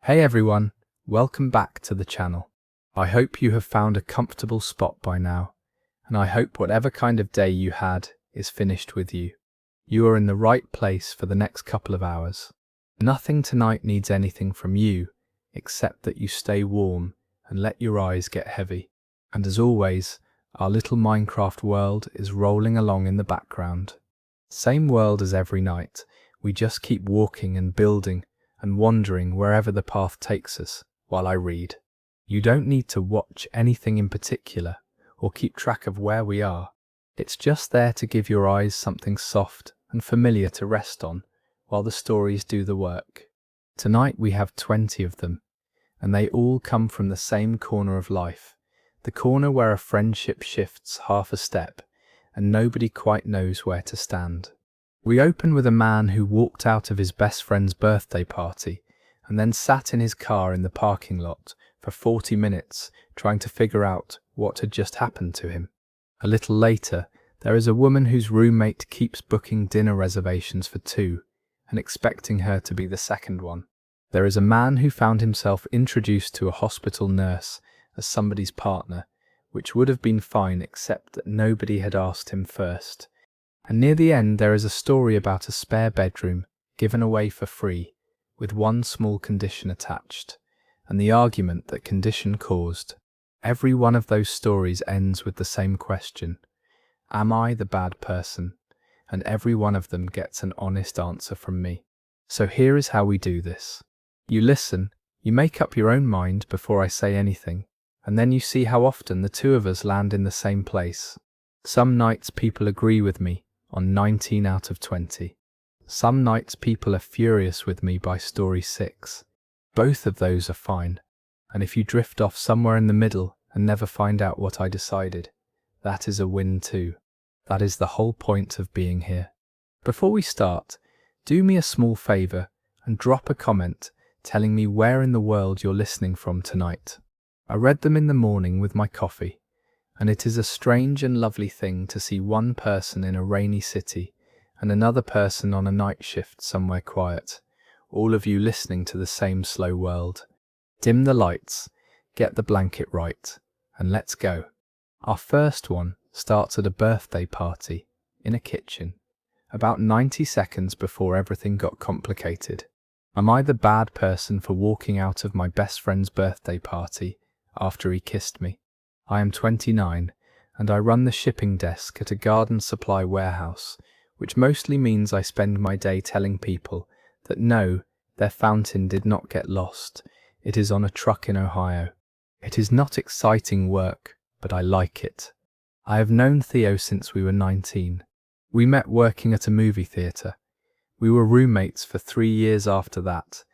Hey everyone, welcome back to the channel. I hope you have found a comfortable spot by now, and I hope whatever kind of day you had is finished with you. You are in the right place for the next couple of hours. Nothing tonight needs anything from you, except that you stay warm and let your eyes get heavy. And as always, our little Minecraft world is rolling along in the background. Same world as every night, we just keep walking and building and wandering wherever the path takes us while I read. You don't need to watch anything in particular or keep track of where we are. It's just there to give your eyes something soft and familiar to rest on while the stories do the work. Tonight we have 20 of them, and they all come from the same corner of life, the corner where a friendship shifts half a step and nobody quite knows where to stand. We open with a man who walked out of his best friend's birthday party and then sat in his car in the parking lot for 40 minutes trying to figure out what had just happened to him. A little later, there is a woman whose roommate keeps booking dinner reservations for two and expecting her to be the second one. There is a man who found himself introduced to a hospital nurse as somebody's partner, which would have been fine except that nobody had asked him first. And near the end there is a story about a spare bedroom given away for free, with one small condition attached, and the argument that condition caused. Every one of those stories ends with the same question: am I the bad person? And every one of them gets an honest answer from me. So here is how we do this. You listen, you make up your own mind before I say anything, and then you see how often the two of us land in the same place. Some nights people agree with me on 19 out of 20. Some nights people are furious with me by story 6. Both of those are fine. And if you drift off somewhere in the middle and never find out what I decided, that is a win too. That is the whole point of being here. Before we start, do me a small favor and drop a comment telling me where in the world you're listening from tonight. I read them in the morning with my coffee, and it is a strange and lovely thing to see one person in a rainy city and another person on a night shift somewhere quiet, all of you listening to the same slow world. Dim the lights, get the blanket right, and let's go. Our first one starts at a birthday party in a kitchen, about 90 seconds before everything got complicated. Am I the bad person for walking out of my best friend's birthday party after he kissed me? I am 29, and I run the shipping desk at a garden supply warehouse, which mostly means I spend my day telling people that no, their fountain did not get lost. It is on a truck in Ohio. It is not exciting work, but I like it. I have known Theo since we were 19. We met working at a movie theatre. We were roommates for 3 years after that,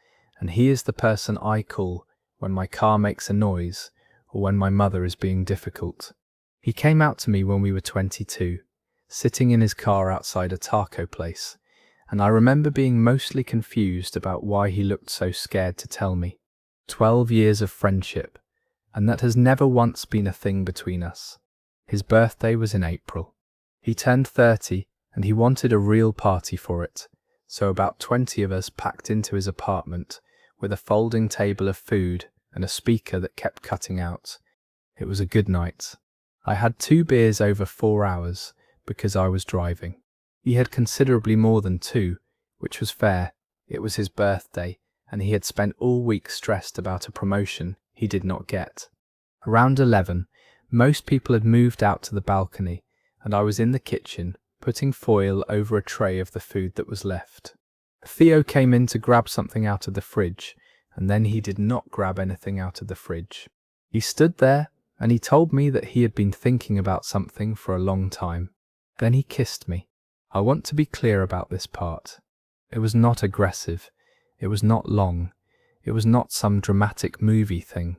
and he is the person I call when my car makes a noise or when my mother is being difficult. He came out to me when we were 22, sitting in his car outside a taco place, and I remember being mostly confused about why he looked so scared to tell me. 12 years of friendship, and that has never once been a thing between us. His birthday was in April. He turned 30, and he wanted a real party for it, so about 20 of us packed into his apartment with a folding table of food and a speaker that kept cutting out. It was a good night. I had 2 beers over 4 hours because I was driving. He had considerably more than 2, which was fair. It was his birthday, and he had spent all week stressed about a promotion he did not get. Around 11, most people had moved out to the balcony, and I was in the kitchen, putting foil over a tray of the food that was left. Theo came in to grab something out of the fridge, and then he did not grab anything out of the fridge. He stood there, and he told me that he had been thinking about something for a long time. Then he kissed me. I want to be clear about this part. It was not aggressive. It was not long. It was not some dramatic movie thing.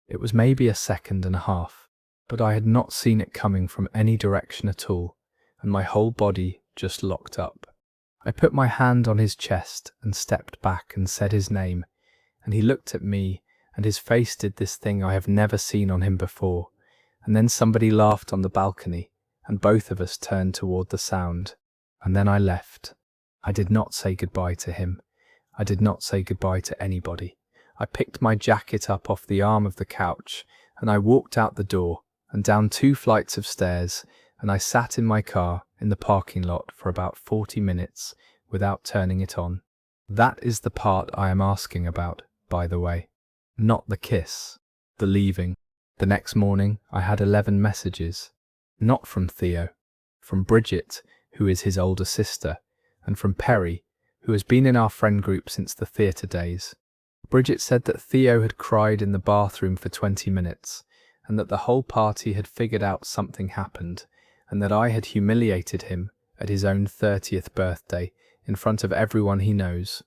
It was maybe a second and a half, but I had not seen it coming from any direction at all, and my whole body just locked up. I put my hand on his chest and stepped back and said his name, and he looked at me, and his face did this thing I have never seen on him before, and then somebody laughed on the balcony, and both of us turned toward the sound, and then I left. I did not say goodbye to him. I did not say goodbye to anybody. I picked my jacket up off the arm of the couch, and I walked out the door and down 2 flights of stairs, and I sat in my car in the parking lot for about 40 minutes without turning it on. That is the part I am asking about, by the way. Not the kiss, the leaving. The next morning I had 11 messages. Not from Theo, from Bridget, who is his older sister, and from Perry, who has been in our friend group since the theatre days. Bridget said that Theo had cried in the bathroom for 20 minutes, and that the whole party had figured out something happened, and that I had humiliated him at his own 30th birthday in front of everyone he knows.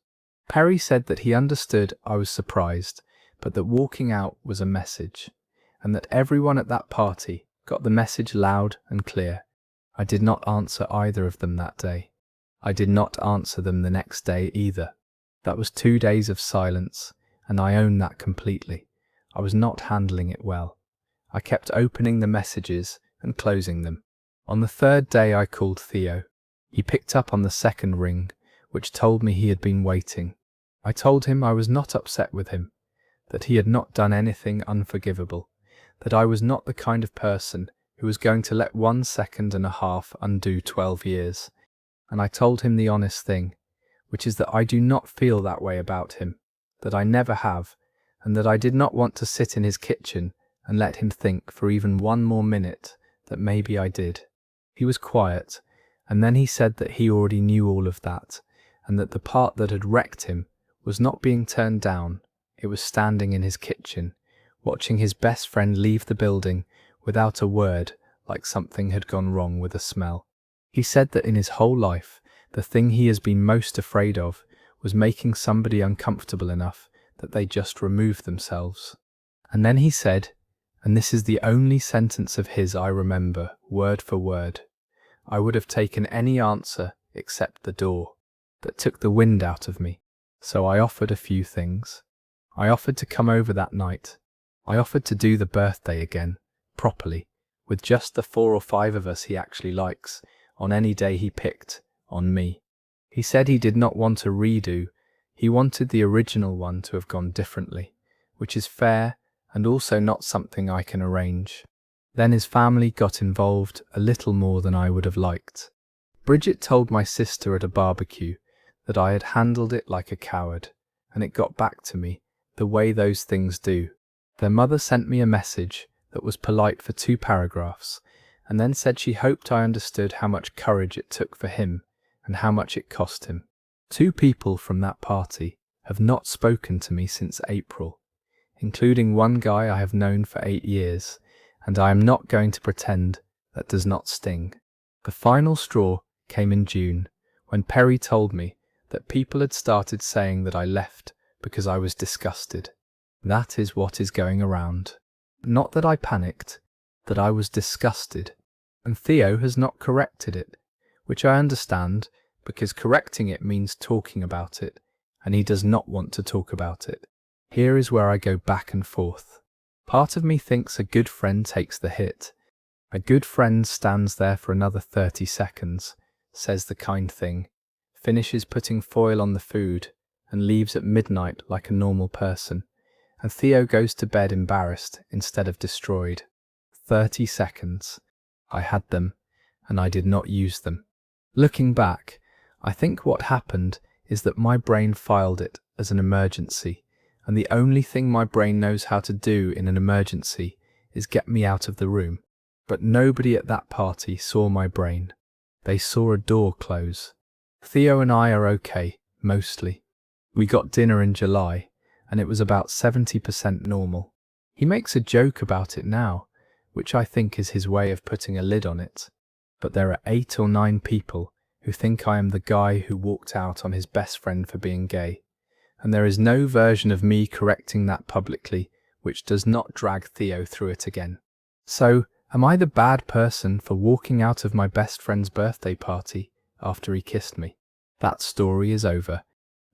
Perry said that he understood I was surprised, but that walking out was a message, and that everyone at that party got the message loud and clear. I did not answer either of them that day. I did not answer them the next day either. That was 2 days of silence, and I own that completely. I was not handling it well. I kept opening the messages and closing them. On the 3rd day I called Theo. He picked up on the 2nd ring, which told me he had been waiting. I told him I was not upset with him, that he had not done anything unforgivable, that I was not the kind of person who was going to let 1.5 seconds undo 12 years. And I told him the honest thing, which is that I do not feel that way about him, that I never have, and that I did not want to sit in his kitchen and let him think for even 1 more minute that maybe I did. He was quiet, and then he said that he already knew all of that, and that the part that had wrecked him was not being turned down, it was standing in his kitchen, watching his best friend leave the building without a word, like something had gone wrong with a smell. He said that in his whole life, the thing he has been most afraid of was making somebody uncomfortable enough that they just remove themselves. And then he said, and this is the only sentence of his I remember, word for word, I would have taken any answer except the door. That took the wind out of me. So I offered a few things. I offered to come over that night. I offered to do the birthday again, properly, with just the 4 or 5 of us he actually likes, on any day he picked, on me. He said he did not want a redo, he wanted the original one to have gone differently, which is fair and also not something I can arrange. Then his family got involved a little more than I would have liked. Bridget told my sister at a barbecue that I had handled it like a coward, and it got back to me, the way those things do. Their mother sent me a message that was polite for 2 paragraphs, and then said she hoped I understood how much courage it took for him and how much it cost him. 2 people from that party have not spoken to me since April, including one guy I have known for 8 years, and I am not going to pretend that does not sting. The final straw came in June, when Perry told me that people had started saying that I left because I was disgusted. That is what is going around. Not that I panicked, that I was disgusted. And Theo has not corrected it, which I understand, because correcting it means talking about it, and he does not want to talk about it. Here is where I go back and forth. Part of me thinks a good friend takes the hit. A good friend stands there for another 30 seconds, says the kind thing, finishes putting foil on the food, and leaves at midnight like a normal person, and Theo goes to bed embarrassed instead of destroyed. 30 seconds. I had them, and I did not use them. Looking back, I think what happened is that my brain filed it as an emergency, and the only thing my brain knows how to do in an emergency is get me out of the room. But nobody at that party saw my brain. They saw a door close. Theo and I are okay, mostly. We got dinner in July, and it was about 70% normal. He makes a joke about it now, which I think is his way of putting a lid on it. But there are 8 or 9 people who think I am the guy who walked out on his best friend for being gay. And there is no version of me correcting that publicly which does not drag Theo through it again. So, am I the bad person for walking out of my best friend's birthday party after he kissed me? That story is over.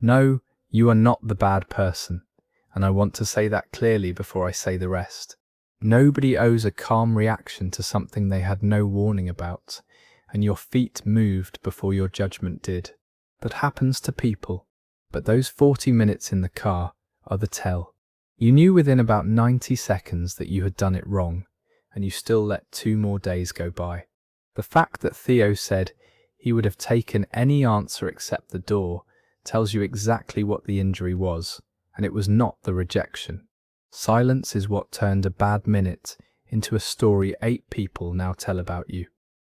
No, you are not the bad person, and I want to say that clearly before I say the rest. Nobody owes a calm reaction to something they had no warning about, and your feet moved before your judgment did. That happens to people. But those 40 minutes in the car are the tell. You knew within about 90 seconds that you had done it wrong, and you still let 2 more days go by. The fact that Theo said he would have taken any answer except the door tells you exactly what the injury was, and it was not the rejection. Silence is what turned a bad minute into a story 8 people now tell about you.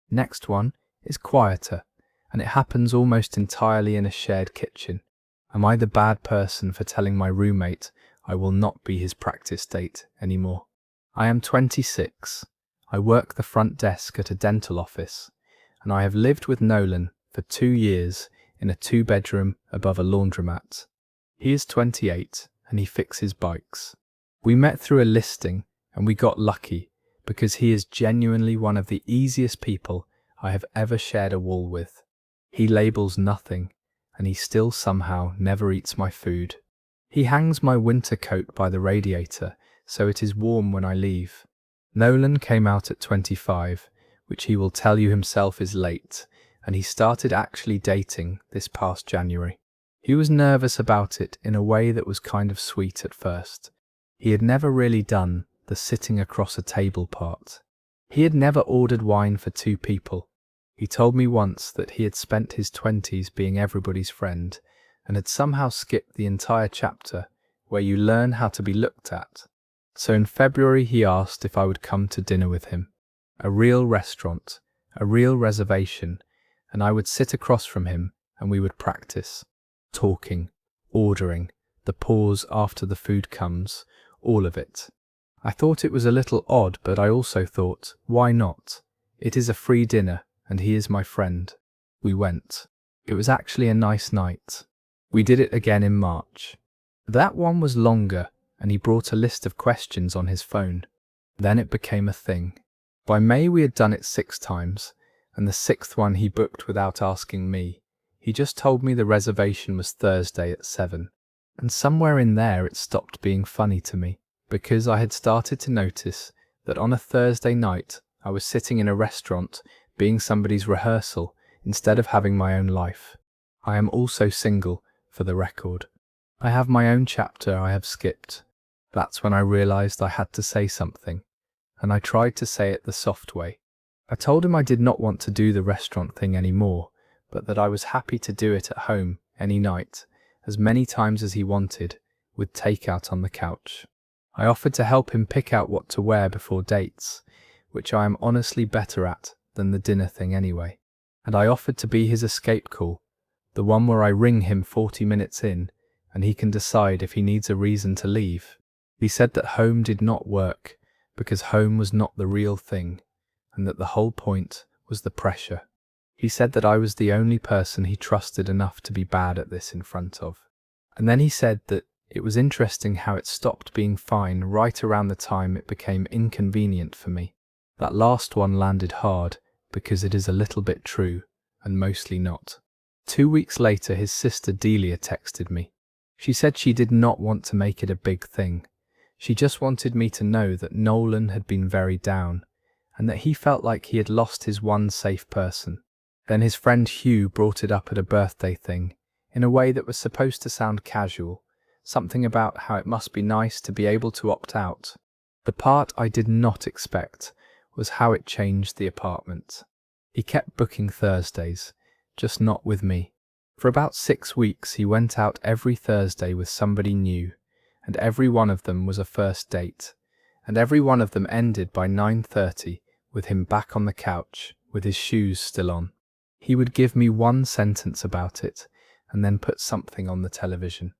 Next one is quieter, and it happens almost entirely in a shared kitchen. Am I the bad person for telling my roommate I will not be his practice date anymore? I am 26. I work the front desk at a dental office, and I have lived with Nolan for 2 years in a 2-bedroom above a laundromat. He is 28 and he fixes bikes. We met through a listing and we got lucky because he is genuinely one of the easiest people I have ever shared a wall with. He labels nothing and he still somehow never eats my food. He hangs my winter coat by the radiator so it is warm when I leave. Nolan came out at 25, which he will tell you himself is late, and he started actually dating this past January. He was nervous about it in a way that was kind of sweet at first. He had never really done the sitting across a table part. He had never ordered wine for 2 people. He told me once that he had spent his 20s being everybody's friend and had somehow skipped the entire chapter where you learn how to be looked at. So in February he asked if I would come to dinner with him. A real restaurant, a real reservation, and I would sit across from him and we would practice. Talking, ordering, the pause after the food comes, all of it. I thought it was a little odd, but I also thought, why not? It is a free dinner and he is my friend. We went. It was actually a nice night. We did it again in March. That one was longer, and he brought a list of questions on his phone. Then it became a thing. By May we had done it 6 times, and the 6th one he booked without asking me. He just told me the reservation was Thursday at 7. And somewhere in there it stopped being funny to me, because I had started to notice that on a Thursday night I was sitting in a restaurant being somebody's rehearsal instead of having my own life. I am also single, for the record. I have my own chapter I have skipped. That's when I realized I had to say something, and I tried to say it the soft way. I told him I did not want to do the restaurant thing anymore, but that I was happy to do it at home any night, as many times as he wanted, with takeout on the couch. I offered to help him pick out what to wear before dates, which I am honestly better at than the dinner thing anyway. And I offered to be his escape call, the one where I ring him 40 minutes in, and he can decide if he needs a reason to leave. He said that home did not work, because home was not the real thing, and that the whole point was the pressure. He said that I was the only person he trusted enough to be bad at this in front of. And then he said that it was interesting how it stopped being fine right around the time it became inconvenient for me. That last one landed hard, because it is a little bit true, and mostly not. 2 weeks later his sister Delia texted me. She said she did not want to make it a big thing. She just wanted me to know that Nolan had been very down, and that he felt like he had lost his one safe person. Then his friend Hugh brought it up at a birthday thing, in a way that was supposed to sound casual, something about how it must be nice to be able to opt out. The part I did not expect was how it changed the apartment. He kept booking Thursdays, just not with me. For about 6 weeks he went out every Thursday with somebody new, and every one of them was a first date, and every one of them ended by 9:30 with him back on the couch with his shoes still on. He would give me one sentence about it and then put something on the television.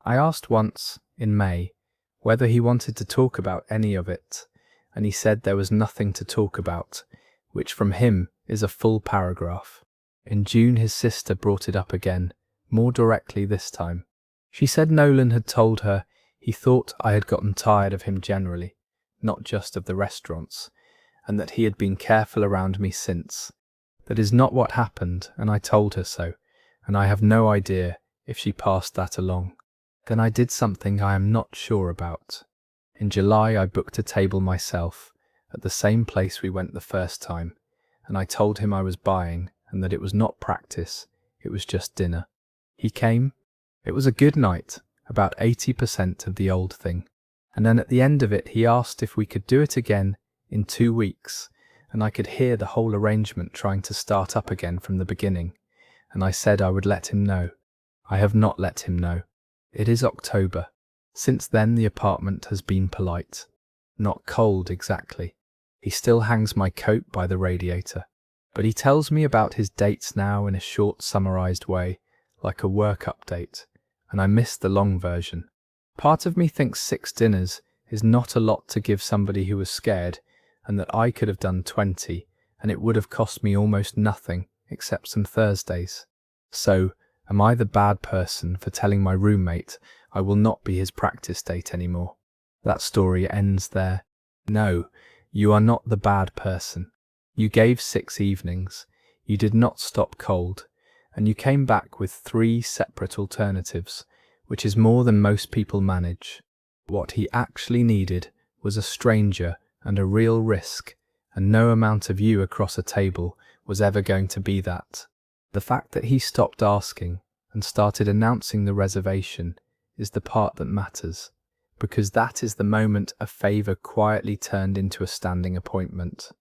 I asked once, in May, whether he wanted to talk about any of it, and he said there was nothing to talk about, which from him is a full paragraph. In June his sister brought it up again, more directly this time. She said Nolan had told her he thought I had gotten tired of him generally, not just of the restaurants, and that he had been careful around me since. That is not what happened, and I told her so, and I have no idea if she passed that along. Then I did something I am not sure about. In July I booked a table myself, at the same place we went the first time, and I told him I was buying, and that it was not practice, it was just dinner. He came. It was a good night, about 80% of the old thing. And then at the end of it, he asked if we could do it again in 2 weeks, and I could hear the whole arrangement trying to start up again from the beginning, and I said I would let him know. I have not let him know. It is October. Since then the apartment has been polite. Not cold exactly. He still hangs my coat by the radiator. But he tells me about his dates now in a short summarized way, like a work update, and I miss the long version. Part of me thinks 6 dinners is not a lot to give somebody who was scared, and that I could have done 20, and it would have cost me almost nothing except some Thursdays. So, am I the bad person for telling my roommate I will not be his practice date anymore? That story ends there. No, you are not the bad person. You gave 6 evenings, you did not stop cold, and you came back with 3 separate alternatives, which is more than most people manage. What he actually needed was a stranger and a real risk, and no amount of you across a table was ever going to be that. The fact that he stopped asking and started announcing the reservation is the part that matters, because that is the moment a favour quietly turned into a standing appointment.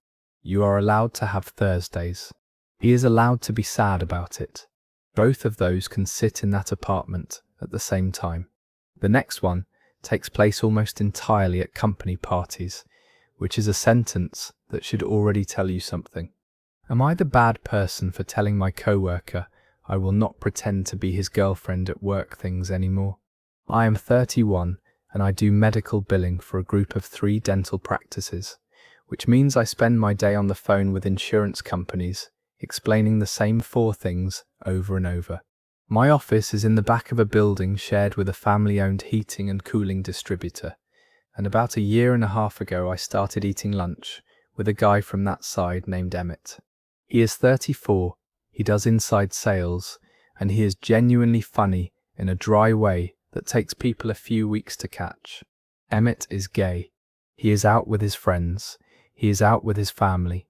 You are allowed to have Thursdays. He is allowed to be sad about it. Both of those can sit in that apartment at the same time. The next one takes place almost entirely at company parties, which is a sentence that should already tell you something. Am I the bad person for telling my coworker I will not pretend to be his girlfriend at work things anymore? I am 31 and I do medical billing for a group of 3 dental practices, which means I spend my day on the phone with insurance companies, explaining the same 4 things over and over. My office is in the back of a building shared with a family-owned heating and cooling distributor, and about a year and a half ago I started eating lunch with a guy from that side named Emmett. He is 34, he does inside sales, and he is genuinely funny in a dry way that takes people a few weeks to catch. Emmett is gay. He is out with his friends, he is out with his family,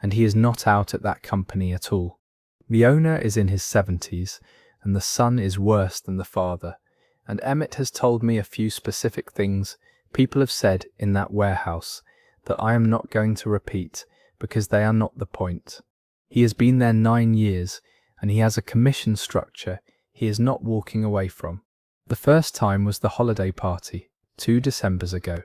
and he is not out at that company at all. The owner is in his 70s, and the son is worse than the father, and Emmett has told me a few specific things people have said in that warehouse that I am not going to repeat because they are not the point. He has been there 9 years, and he has a commission structure he is not walking away from. The first time was the holiday party, 2 Decembers ago.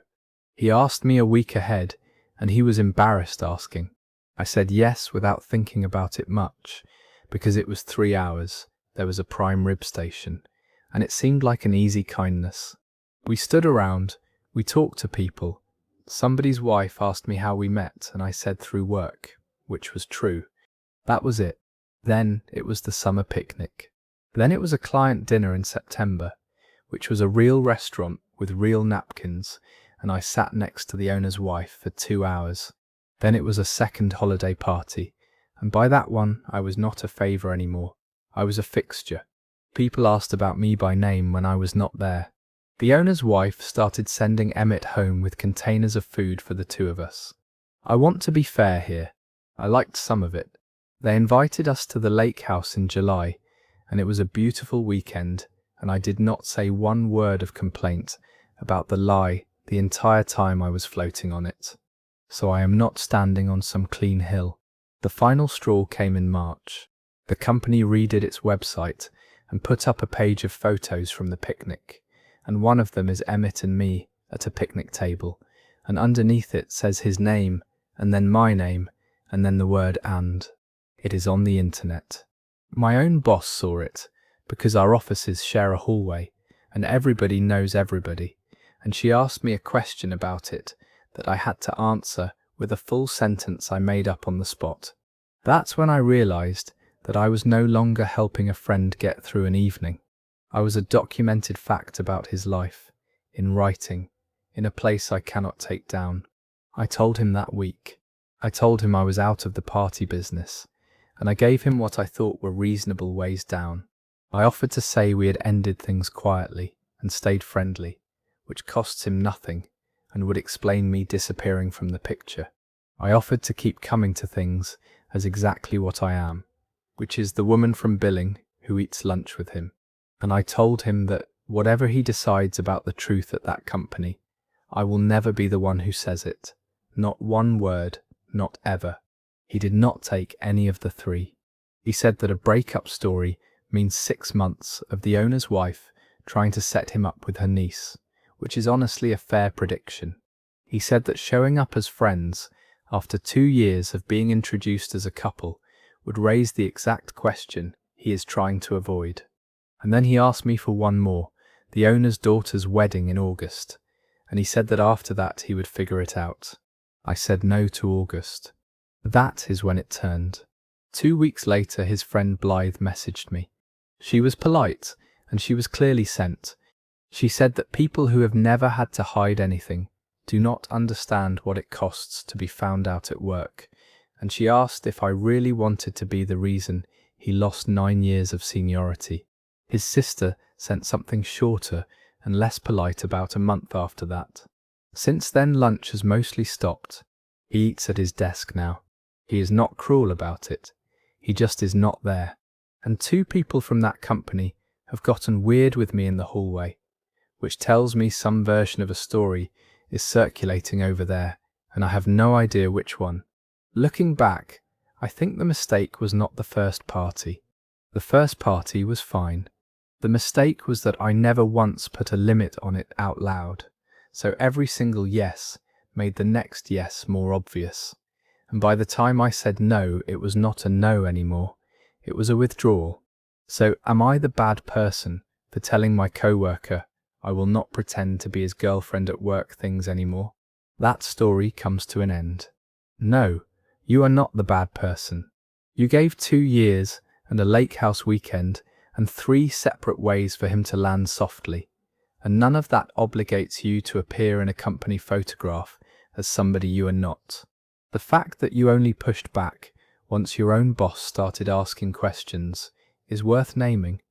He asked me a week ahead, and he was embarrassed asking. I said yes without thinking about it much, because it was 3 hours, there was a prime rib station, and it seemed like an easy kindness. We stood around, we talked to people. Somebody's wife asked me how we met, and I said through work, which was true. That was it. Then it was the summer picnic. Then it was a client dinner in September, which was a real restaurant with real napkins, and I sat next to the owner's wife for 2 hours. Then it was a second holiday party, and by that one I was not a favour anymore. I was a fixture. People asked about me by name when I was not there. The owner's wife started sending Emmett home with containers of food for the 2 of us. I want to be fair here. I liked some of it. They invited us to the lake house in July, and it was a beautiful weekend, and I did not say one word of complaint about the lie the entire time I was floating on it. So I am not standing on some clean hill. The final straw came in March. The company redid its website and put up a page of photos from the picnic, and one of them is Emmett and me at a picnic table, and underneath it says his name, and then my name, and then the word "and." It is on the internet. My own boss saw it, because our offices share a hallway, and everybody knows everybody, and she asked me a question about it that I had to answer with a full sentence I made up on the spot. That's when I realised that I was no longer helping a friend get through an evening. I was a documented fact about his life, in writing, in a place I cannot take down. I told him that week. I told him I was out of the party business, and I gave him what I thought were reasonable ways down. I offered to say we had ended things quietly and stayed friendly, which costs him nothing and would explain me disappearing from the picture. I offered to keep coming to things as exactly what I am, which is the woman from billing who eats lunch with him. And I told him that Whatever he decides about the truth at that company, I will never be the one who says it. Not one word, not ever. He did not take any of the three. He said that a breakup story means 6 months of the owner's wife trying to set him up with her niece, which is honestly a fair prediction. He said that showing up as friends after 2 years of being introduced as a couple would raise the exact question he is trying to avoid. And then he asked me for one more, the owner's daughter's wedding in August, and he said that after that he would figure it out. I said no to August. That is when it turned. 2 weeks later, his friend Blythe messaged me. She was polite, and she was clearly sent. She said that people who have never had to hide anything do not understand what it costs to be found out at work, and she asked if I really wanted to be the reason he lost 9 years of seniority. His sister sent something shorter and less polite about a month after that. Since then, lunch has mostly stopped. He eats at his desk now. He is not cruel about it. He just is not there. And 2 people from that company have gotten weird with me in the hallway, which tells me some version of a story is circulating over there, and I have no idea which one. Looking back, I think the mistake was not the first party. The first party was fine. The mistake was that I never once put a limit on it out loud, so every single yes made the next yes more obvious. And by the time I said no, it was not a no anymore, it was a withdrawal. So am I the bad person for telling my coworker I will not pretend to be his girlfriend at work things anymore? That story comes to an end. No, you are not the bad person. You gave 2 years and a lake house weekend and 3 separate ways for him to land softly, and none of that obligates you to appear in a company photograph as somebody you are not. The fact that you only pushed back once your own boss started asking questions is worth naming,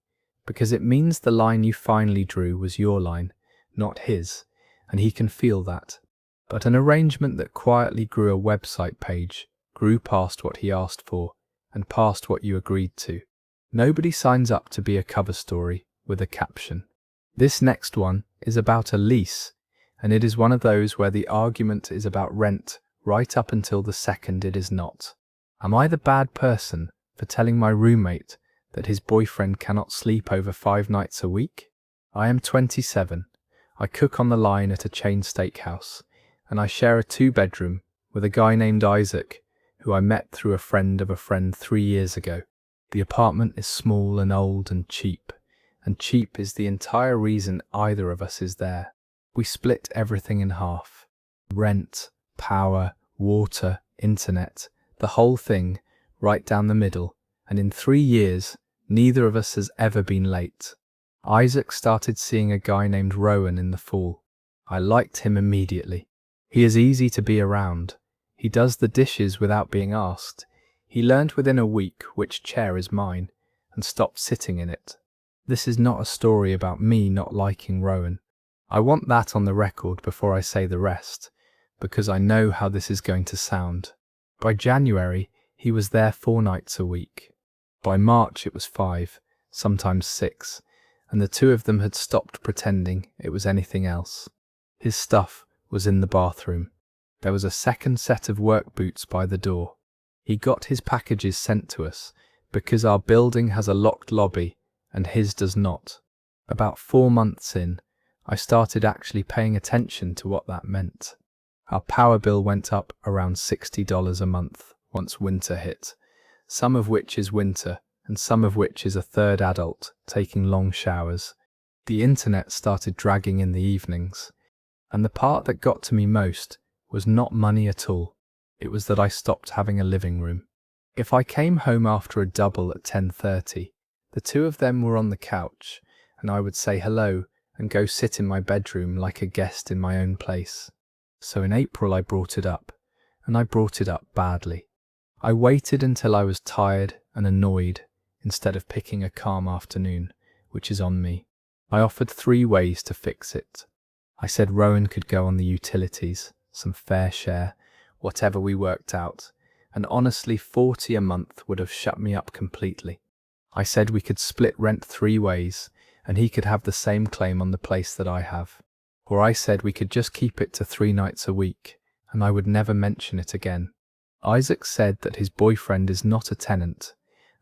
because it means the line you finally drew was your line, not his, and he can feel that. But an arrangement that quietly grew a website page grew past what he asked for and past what you agreed to. Nobody signs up to be a cover story with a caption. This next one is about a lease, and it is one of those where the argument is about rent right up until the second it is not. Am I the bad person for telling my roommate that his boyfriend cannot sleep over 5 nights a week? I am 27. I cook on the line at a chain steakhouse, and I share a 2-bedroom with a guy named Isaac, who I met through a friend of a friend 3 years ago. The apartment is small and old and cheap is the entire reason either of us is there. We split everything in half. Rent, power, water, internet, the whole thing, right down the middle, and in 3 years, neither of us has ever been late. Isaac started seeing a guy named Rowan in the fall. I liked him immediately. He is easy to be around. He does the dishes without being asked. He learned within a week which chair is mine, and stopped sitting in it. This is not a story about me not liking Rowan. I want that on the record before I say the rest, because I know how this is going to sound. By January, he was there 4 nights a week. By March it was 5, sometimes 6, and the 2 of them had stopped pretending it was anything else. His stuff was in the bathroom. There was a second set of work boots by the door. He got his packages sent to us because our building has a locked lobby and his does not. About 4 months in, I started actually paying attention to what that meant. Our power bill went up around $60 a month once winter hit, some of which is winter and some of which is a third adult taking long showers. The internet started dragging in the evenings, and the part that got to me most was not money at all. It was that I stopped having a living room. If I came home after a double at 10:30, the 2 of them were on the couch, and I would say hello and go sit in my bedroom like a guest in my own place. So in April I brought it up, and I brought it up badly. I waited until I was tired and annoyed instead of picking a calm afternoon, which is on me. I offered 3 ways to fix it. I said Rowan could go on the utilities, some fair share, whatever we worked out, and honestly $40 a month would have shut me up completely. I said we could split rent 3 ways, and he could have the same claim on the place that I have. Or I said we could just keep it to 3 nights a week, and I would never mention it again. Isaac said that his boyfriend is not a tenant,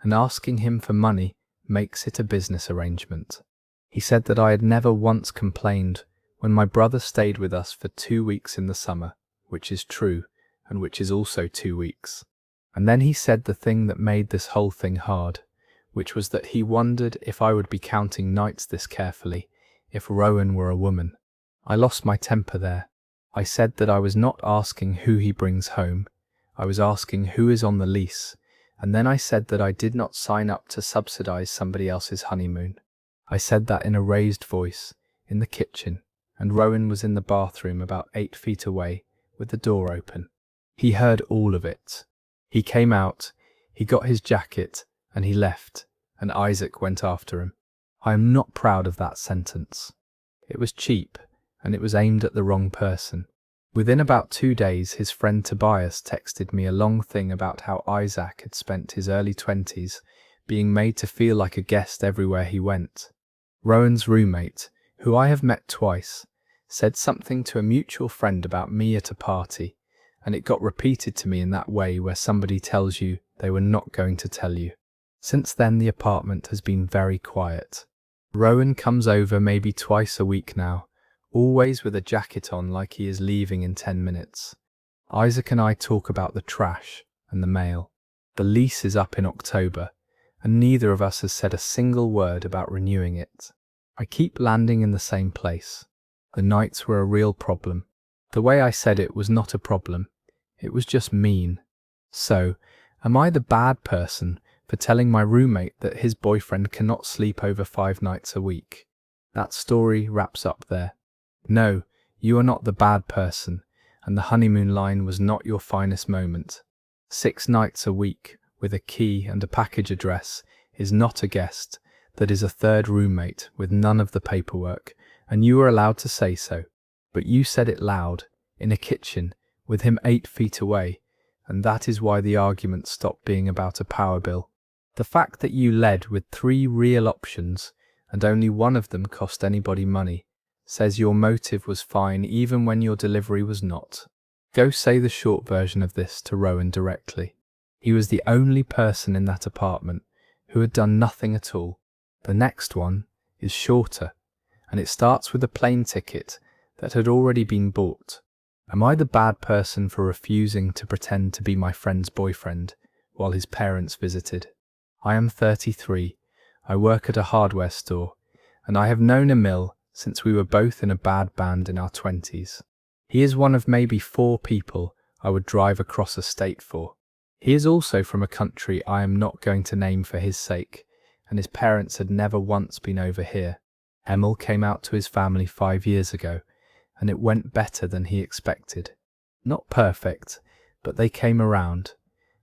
and asking him for money makes it a business arrangement. He said that I had never once complained when my brother stayed with us for 2 weeks in the summer, which is true, and which is also 2 weeks. And then he said the thing that made this whole thing hard, which was that he wondered if I would be counting nights this carefully if Rowan were a woman. I lost my temper there. I said that I was not asking who he brings home, I was asking who is on the lease, and then I said that I did not sign up to subsidize somebody else's honeymoon. I said that in a raised voice, in the kitchen, and Rowan was in the bathroom about 8 feet away, with the door open. He heard all of it. He came out, he got his jacket, and he left, and Isaac went after him. I am not proud of that sentence. It was cheap, and it was aimed at the wrong person. Within about 2 days, his friend Tobias texted me a long thing about how Isaac had spent his early 20s being made to feel like a guest everywhere he went. Rowan's roommate, who I have met twice, said something to a mutual friend about me at a party, and it got repeated to me in that way where somebody tells you they were not going to tell you. Since then, the apartment has been very quiet. Rowan comes over maybe twice a week now, always with a jacket on like he is leaving in 10 minutes. Isaac and I talk about the trash and the mail. The lease is up in October, and neither of us has said a single word about renewing it. I keep landing in the same place. The nights were a real problem. The way I said it was not a problem. It was just mean. So, am I the bad person for telling my roommate that his boyfriend cannot sleep over 5 nights a week? That story wraps up there. No, you are not the bad person, and the honeymoon line was not your finest moment. 6 nights a week, with a key and a package address, is not a guest, that is a third roommate with none of the paperwork, and you were allowed to say so. But you said it loud, in a kitchen, with him 8 feet away, and that is why the argument stopped being about a power bill. The fact that you led with 3 real options, and only one of them cost anybody money, says your motive was fine even when your delivery was not. Go say the short version of this to Rowan directly. He was the only person in that apartment who had done nothing at all. The next one is shorter, and it starts with a plane ticket that had already been bought. Am I the bad person for refusing to pretend to be my friend's boyfriend while his parents visited? I am 33, I work at a hardware store, and I have known Emil since we were both in a bad band in our 20s. He is one of maybe 4 people I would drive across a state for. He is also from a country I am not going to name for his sake, and his parents had never once been over here. Emil came out to his family 5 years ago, and it went better than he expected. Not perfect, but they came around,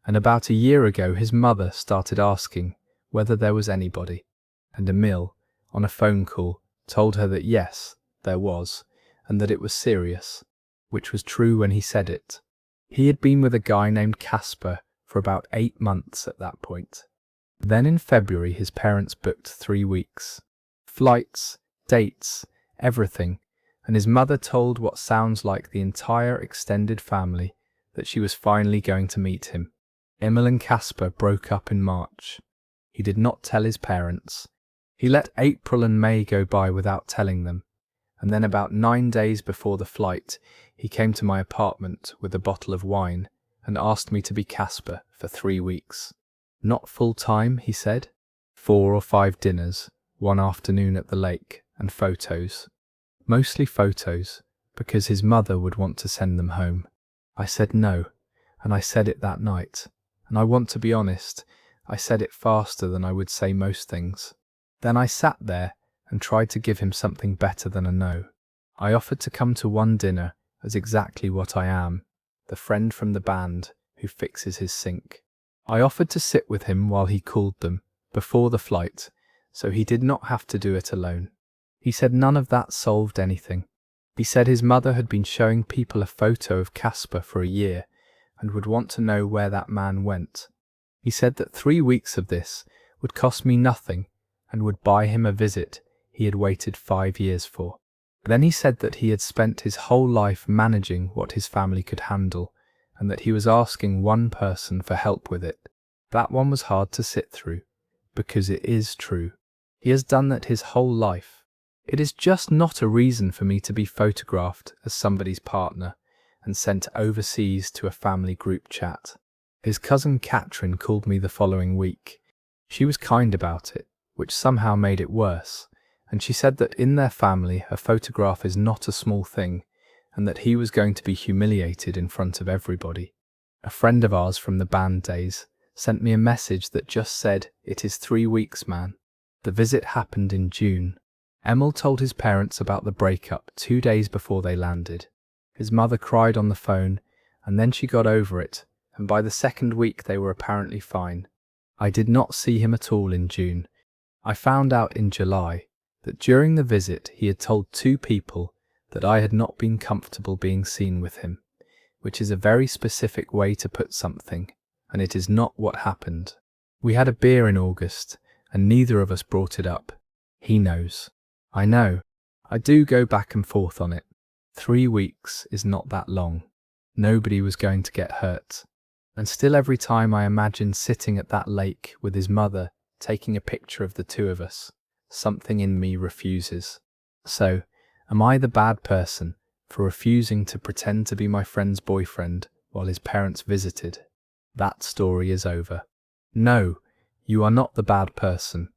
and about a year ago his mother started asking whether there was anybody, and Emil, on a phone call, told her that yes, there was, and that it was serious, which was true when he said it. He had been with a guy named Casper for about 8 months at that point. Then in February his parents booked 3 weeks. Flights, dates, everything, and his mother told what sounds like the entire extended family that she was finally going to meet him. Emil and Casper broke up in March. He did not tell his parents. He let April and May go by without telling them, and then about 9 days before the flight, he came to my apartment with a bottle of wine and asked me to be Casper for 3 weeks. Not full time, he said. 4 or 5 dinners, 1 afternoon at the lake, and photos. Mostly photos, because his mother would want to send them home. I said no, and I said it that night. And I want to be honest, I said it faster than I would say most things. Then I sat there and tried to give him something better than a no. I offered to come to one dinner as exactly what I am, the friend from the band who fixes his sink. I offered to sit with him while he called them, before the flight, so he did not have to do it alone. He said none of that solved anything. He said his mother had been showing people a photo of Casper for a year and would want to know where that man went. He said that 3 weeks of this would cost me nothing and would buy him a visit he had waited 5 years for. Then he said that he had spent his whole life managing what his family could handle, and that he was asking one person for help with it. That one was hard to sit through, because it is true. He has done that his whole life. It is just not a reason for me to be photographed as somebody's partner and sent overseas to a family group chat. His cousin Catherine called me the following week. She was kind about it, which somehow made it worse, and she said that in their family a photograph is not a small thing, and that he was going to be humiliated in front of everybody. A friend of ours from the band days sent me a message that just said, "It is 3 weeks, man." The visit happened in June. Emil told his parents about the breakup 2 days before they landed. His mother cried on the phone, and then she got over it, and by the 2nd week they were apparently fine. I did not see him at all in June. I found out in July that during the visit he had told 2 people that I had not been comfortable being seen with him, which is a very specific way to put something, and it is not what happened. We had a beer in August, and neither of us brought it up. He knows. I know. I do go back and forth on it. 3 weeks is not that long. Nobody was going to get hurt. And still every time I imagine sitting at that lake with his mother, taking a picture of the 2 of us, something in me refuses. So, am I the bad person for refusing to pretend to be my friend's boyfriend while his parents visited? That story is over. No, you are not the bad person.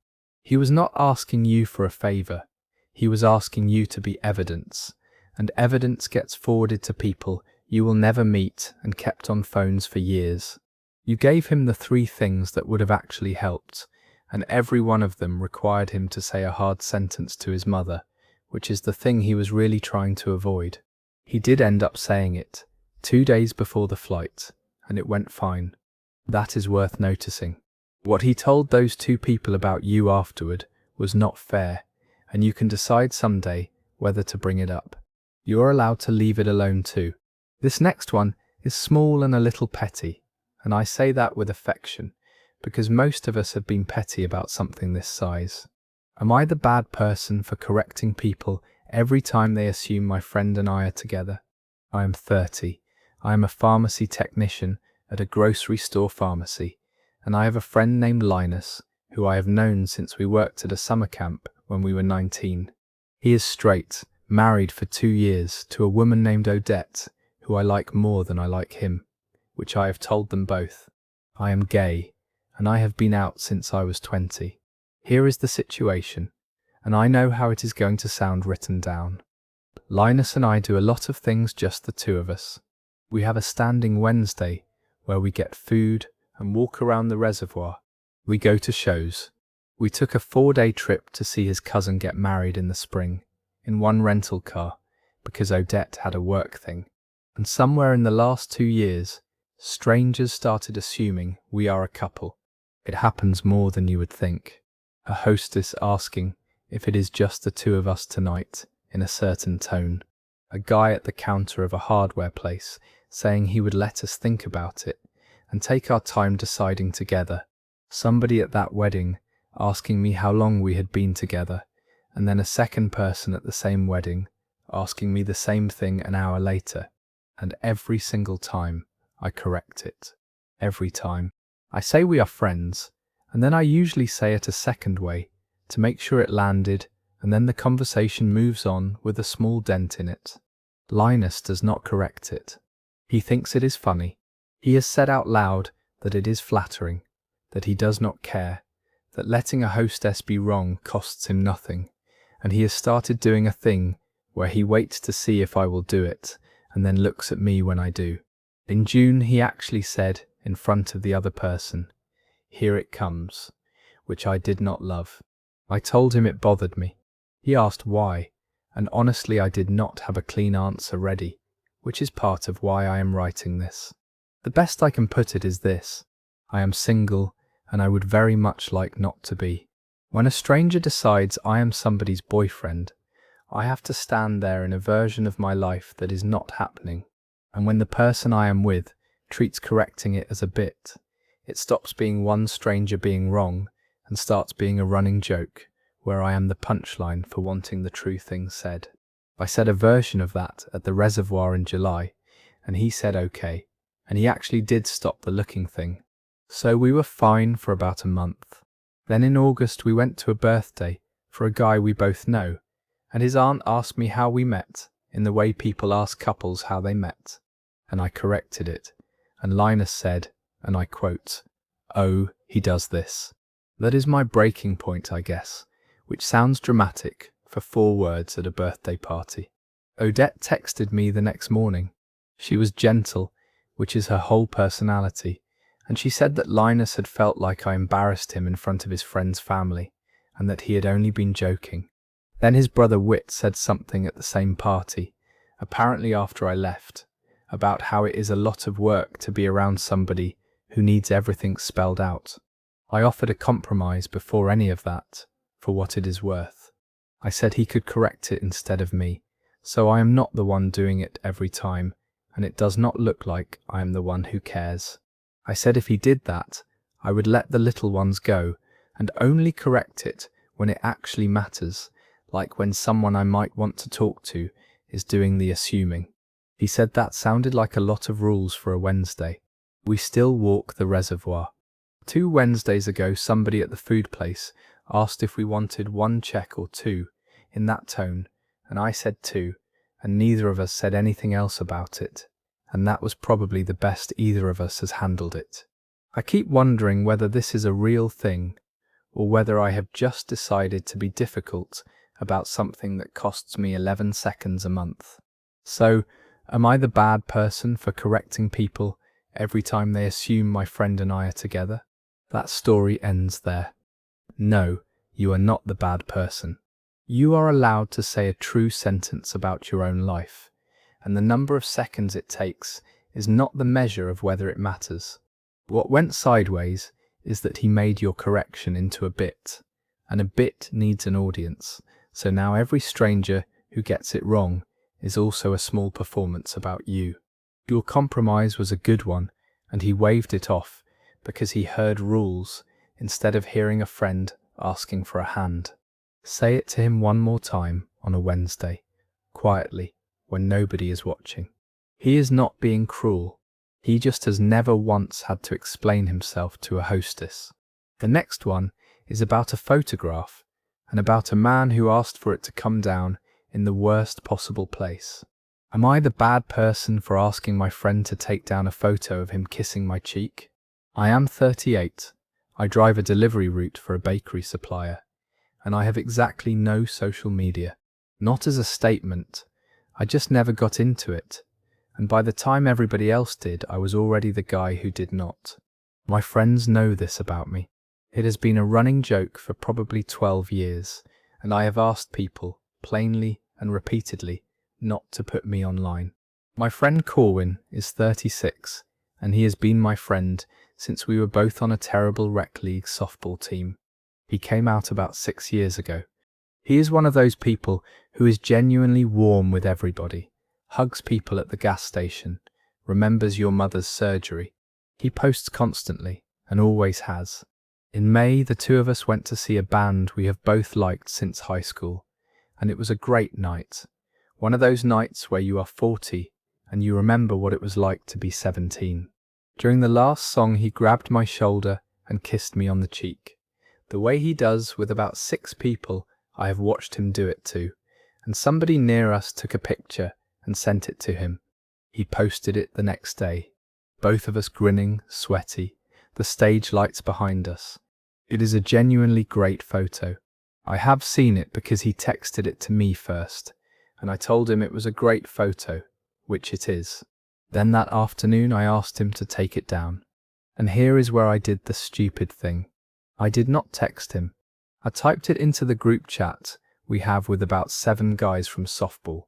He was not asking you for a favor. He was asking you to be evidence, and evidence gets forwarded to people you will never meet and kept on phones for years. You gave him the 3 things that would have actually helped, and every one of them required him to say a hard sentence to his mother, which is the thing he was really trying to avoid. He did end up saying it 2 days before the flight, and it went fine. That is worth noticing. What he told those 2 people about you afterward was not fair, and you can decide someday whether to bring it up. You are allowed to leave it alone too. This next one is small and a little petty, and I say that with affection, because most of us have been petty about something this size. Am I the bad person for correcting people every time they assume my friend and I are together? I am 30. I am a pharmacy technician at a grocery store pharmacy, and I have a friend named Linus, who I have known since we worked at a summer camp when we were 19. He is straight, married for 2 years to a woman named Odette, who I like more than I like him, which I have told them both. I am gay, and I have been out since I was 20. Here is the situation, and I know how it is going to sound written down. Linus and I do a lot of things just the 2 of us. We have a standing Wednesday where we get food and walk around the reservoir. We go to shows. We took a 4-day trip to see his cousin get married in the spring, in one rental car, because Odette had a work thing. And somewhere in the last 2 years, strangers started assuming we are a couple. It happens more than you would think. A hostess asking if it is just the 2 of us tonight, in a certain tone. A guy at the counter of a hardware place saying he would let us think about it and take our time deciding together. Somebody at that wedding asking me how long we had been together, and then a second person at the same wedding asking me the same thing an hour later. And every single time I correct it. Every time. I say we are friends, and then I usually say it a second way to make sure it landed, and then the conversation moves on with a small dent in it. Linus does not correct it. He thinks it is funny. He has said out loud that it is flattering, that he does not care, that letting a hostess be wrong costs him nothing, and he has started doing a thing where he waits to see if I will do it, and then looks at me when I do. In June he actually said, in front of the other person, "Here it comes," which I did not love. I told him it bothered me. He asked why, and honestly I did not have a clean answer ready, which is part of why I am writing this. The best I can put it is this: I am single, and I would very much like not to be. When a stranger decides I am somebody's boyfriend, I have to stand there in a version of my life that is not happening, and when the person I am with treats correcting it as a bit, it stops being one stranger being wrong and starts being a running joke, where I am the punchline for wanting the true thing said. I said a version of that at the reservoir in July, and he said okay, and he actually did stop the looking thing. So we were fine for about a month. Then in August we went to a birthday for a guy we both know, and his aunt asked me how we met, in the way people ask couples how they met. And I corrected it, and Linus said, and I quote, "Oh, he does this." That is my breaking point, I guess, which sounds dramatic for 4 words at a birthday party. Odette texted me the next morning. She was gentle, which is her whole personality, and she said that Linus had felt like I embarrassed him in front of his friend's family, and that he had only been joking. Then his brother Whit said something at the same party, apparently after I left, about how it is a lot of work to be around somebody who needs everything spelled out. I offered a compromise before any of that, for what it is worth. I said he could correct it instead of me, so I am not the one doing it every time, and it does not look like I am the one who cares. I said if he did that, I would let the little ones go, and only correct it when it actually matters, like when someone I might want to talk to is doing the assuming. He said that sounded like a lot of rules for a Wednesday. We still walk the reservoir. 2 Wednesdays ago, somebody at the food place asked if we wanted 1 check or 2, in that tone, and I said 2, and neither of us said anything else about it, and that was probably the best either of us has handled it. I keep wondering whether this is a real thing, or whether I have just decided to be difficult about something that costs me 11 seconds a month. So, am I the bad person for correcting people every time they assume my friend and I are together? That story ends there. No, you are not the bad person. You are allowed to say a true sentence about your own life, and the number of seconds it takes is not the measure of whether it matters. What went sideways is that he made your correction into a bit, and a bit needs an audience, so now every stranger who gets it wrong is also a small performance about you. Your compromise was a good one, and he waved it off because he heard rules instead of hearing a friend asking for a hand. Say it to him one more time on a Wednesday, quietly, when nobody is watching. He is not being cruel. He just has never once had to explain himself to a hostess. The next one is about a photograph, and about a man who asked for it to come down in the worst possible place. Am I the bad person for asking my friend to take down a photo of him kissing my cheek? I am 38. I drive a delivery route for a bakery supplier, and I have exactly no social media. Not as a statement, I just never got into it, and by the time everybody else did, I was already the guy who did not. My friends know this about me. It has been a running joke for probably 12 years, and I have asked people, plainly and repeatedly, not to put me online. My friend Corwin is 36, and he has been my friend since we were both on a terrible rec league softball team. He came out about 6 years ago. He is one of those people who is genuinely warm with everybody, hugs people at the gas station, remembers your mother's surgery. He posts constantly, and always has. In May, the 2 of us went to see a band we have both liked since high school, and it was a great night. One of those nights where you are 40 and you remember what it was like to be 17. During the last song, he grabbed my shoulder and kissed me on the cheek, the way he does with about 6 people I have watched him do it to, and somebody near us took a picture and sent it to him. He posted it the next day, both of us grinning, sweaty, the stage lights behind us. It is a genuinely great photo. I have seen it because he texted it to me first, and I told him it was a great photo, which it is. Then that afternoon I asked him to take it down. And here is where I did the stupid thing. I did not text him. I typed it into the group chat we have with about 7 guys from softball,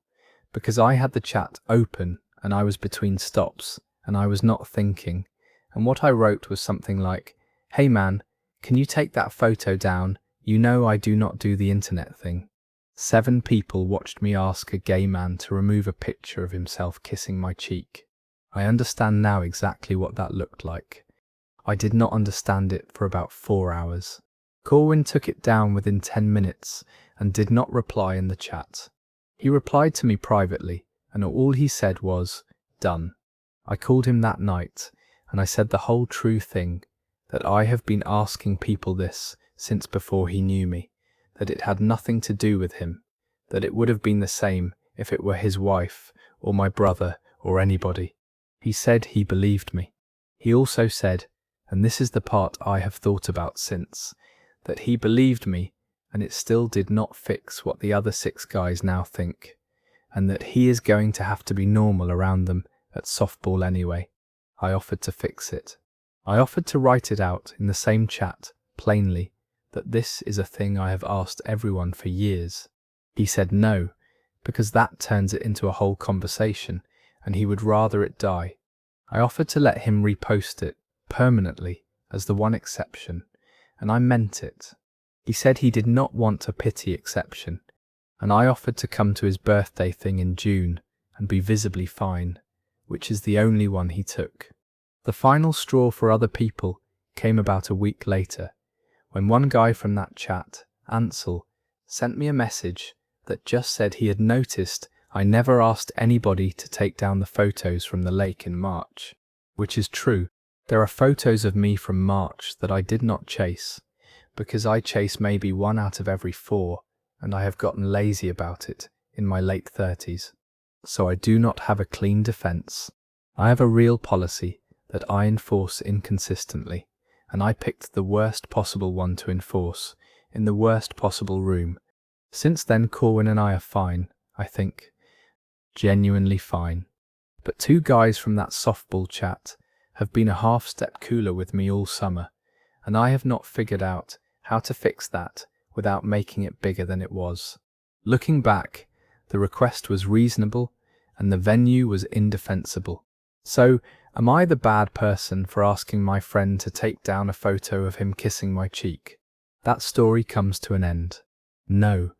because I had the chat open and I was between stops and I was not thinking. And what I wrote was something like, "Hey man, can you take that photo down? You know I do not do the internet thing." 7 people watched me ask a gay man to remove a picture of himself kissing my cheek. I understand now exactly what that looked like. I did not understand it for about 4 hours. Corwin took it down within 10 minutes and did not reply in the chat. He replied to me privately, and all he said was, "Done." I called him that night, and I said the whole true thing, that I have been asking people this since before he knew me, that it had nothing to do with him, that it would have been the same if it were his wife, or my brother, or anybody. He said he believed me. He also said, and this is the part I have thought about since, that he believed me, and it still did not fix what the other 6 guys now think, and that he is going to have to be normal around them at softball anyway. I offered to fix it. I offered to write it out in the same chat, plainly, that this is a thing I have asked everyone for years. He said no, because that turns it into a whole conversation, and he would rather it die. I offered to let him repost it, permanently, as the one exception, and I meant it. He said he did not want a pity exception, and I offered to come to his birthday thing in June and be visibly fine, which is the only one he took. The final straw for other people came about a week later, when one guy from that chat, Ansel, sent me a message that just said he had noticed I never asked anybody to take down the photos from the lake in March, which is true. There are photos of me from March that I did not chase, because I chase maybe 1 out of every 4, and I have gotten lazy about it in my late 30s. So I do not have a clean defense. I have a real policy that I enforce inconsistently, and I picked the worst possible one to enforce, in the worst possible room. Since then, Corwin and I are fine, I think. Genuinely fine. But 2 guys from that softball chat have been a half step cooler with me all summer, and I have not figured out how to fix that without making it bigger than it was. Looking back, the request was reasonable and the venue was indefensible. So, am I the bad person for asking my friend to take down a photo of him kissing my cheek? That story comes to an end. No,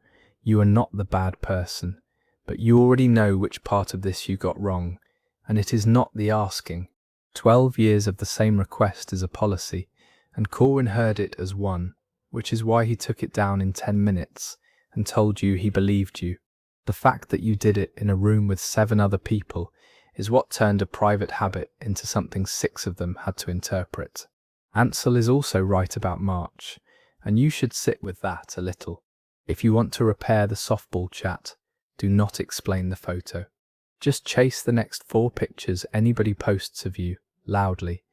you are not the bad person, but you already know which part of this you got wrong, and it is not the asking. 12 years of the same request is a policy, and Corwin heard it as one, which is why he took it down in 10 minutes and told you he believed you. The fact that you did it in a room with 7 other people is what turned a private habit into something 6 of them had to interpret. Ansel is also right about March, and you should sit with that a little. If you want to repair the softball chat, do not explain the photo. Just chase the next 4 pictures anybody posts of you, loudly,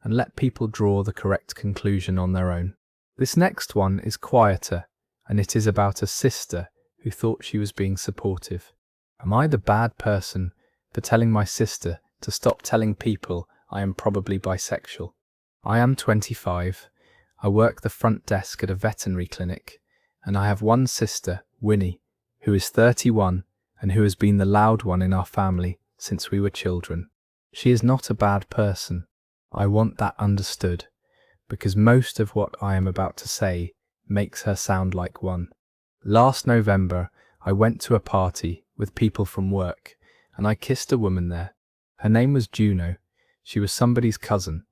and let people draw the correct conclusion on their own. This next one is quieter, and it is about a sister who thought she was being supportive. Am I the bad person for telling my sister to stop telling people I am probably bisexual? I am 25, I work the front desk at a veterinary clinic, and I have one sister, Winnie, who is 31 and who has been the loud one in our family since we were children. She is not a bad person. I want that understood, because most of what I am about to say makes her sound like one. Last November, I went to a party with people from work, and I kissed a woman there. Her name was Juno. She was somebody's cousin.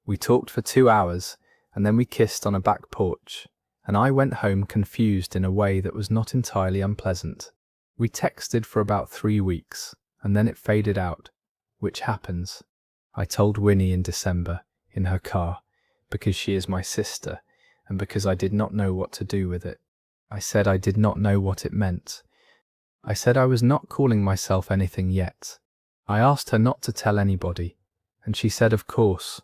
We talked for 2 hours, and then we kissed on a back porch, and I went home confused in a way that was not entirely unpleasant. We texted for about 3 weeks, and then it faded out, which happens. I told Winnie in December, in her car, because she is my sister, and because I did not know what to do with it. I said I did not know what it meant. I said I was not calling myself anything yet. I asked her not to tell anybody, and she said of course,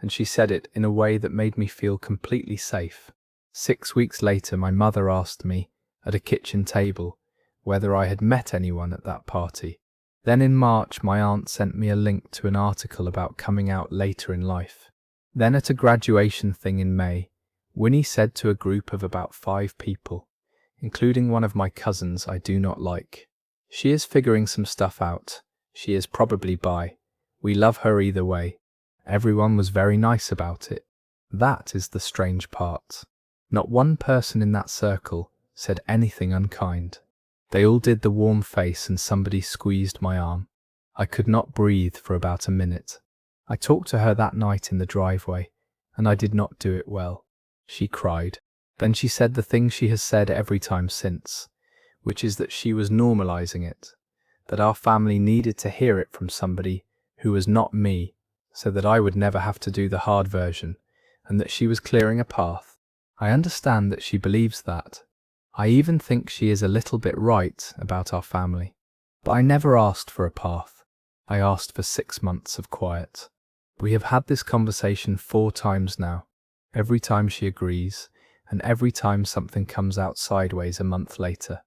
and she said it in a way that made me feel completely safe. 6 weeks later, my mother asked me, at a kitchen table, whether I had met anyone at that party. Then in March, my aunt sent me a link to an article about coming out later in life. Then at a graduation thing in May, Winnie said to a group of about 5 people, including one of my cousins I do not like, "She is figuring some stuff out. She is probably bi. We love her either way." Everyone was very nice about it. That is the strange part. Not one person in that circle said anything unkind. They all did the warm face and somebody squeezed my arm. I could not breathe for about a minute. I talked to her that night in the driveway, and I did not do it well. She cried. Then she said the thing she has said every time since, which is that she was normalizing it, that our family needed to hear it from somebody who was not me, so that I would never have to do the hard version, and that she was clearing a path. I understand that she believes that. I even think she is a little bit right about our family. But I never asked for a path. I asked for 6 months of quiet. We have had this conversation 4 times now. Every time she agrees, and every time something comes out sideways a month later.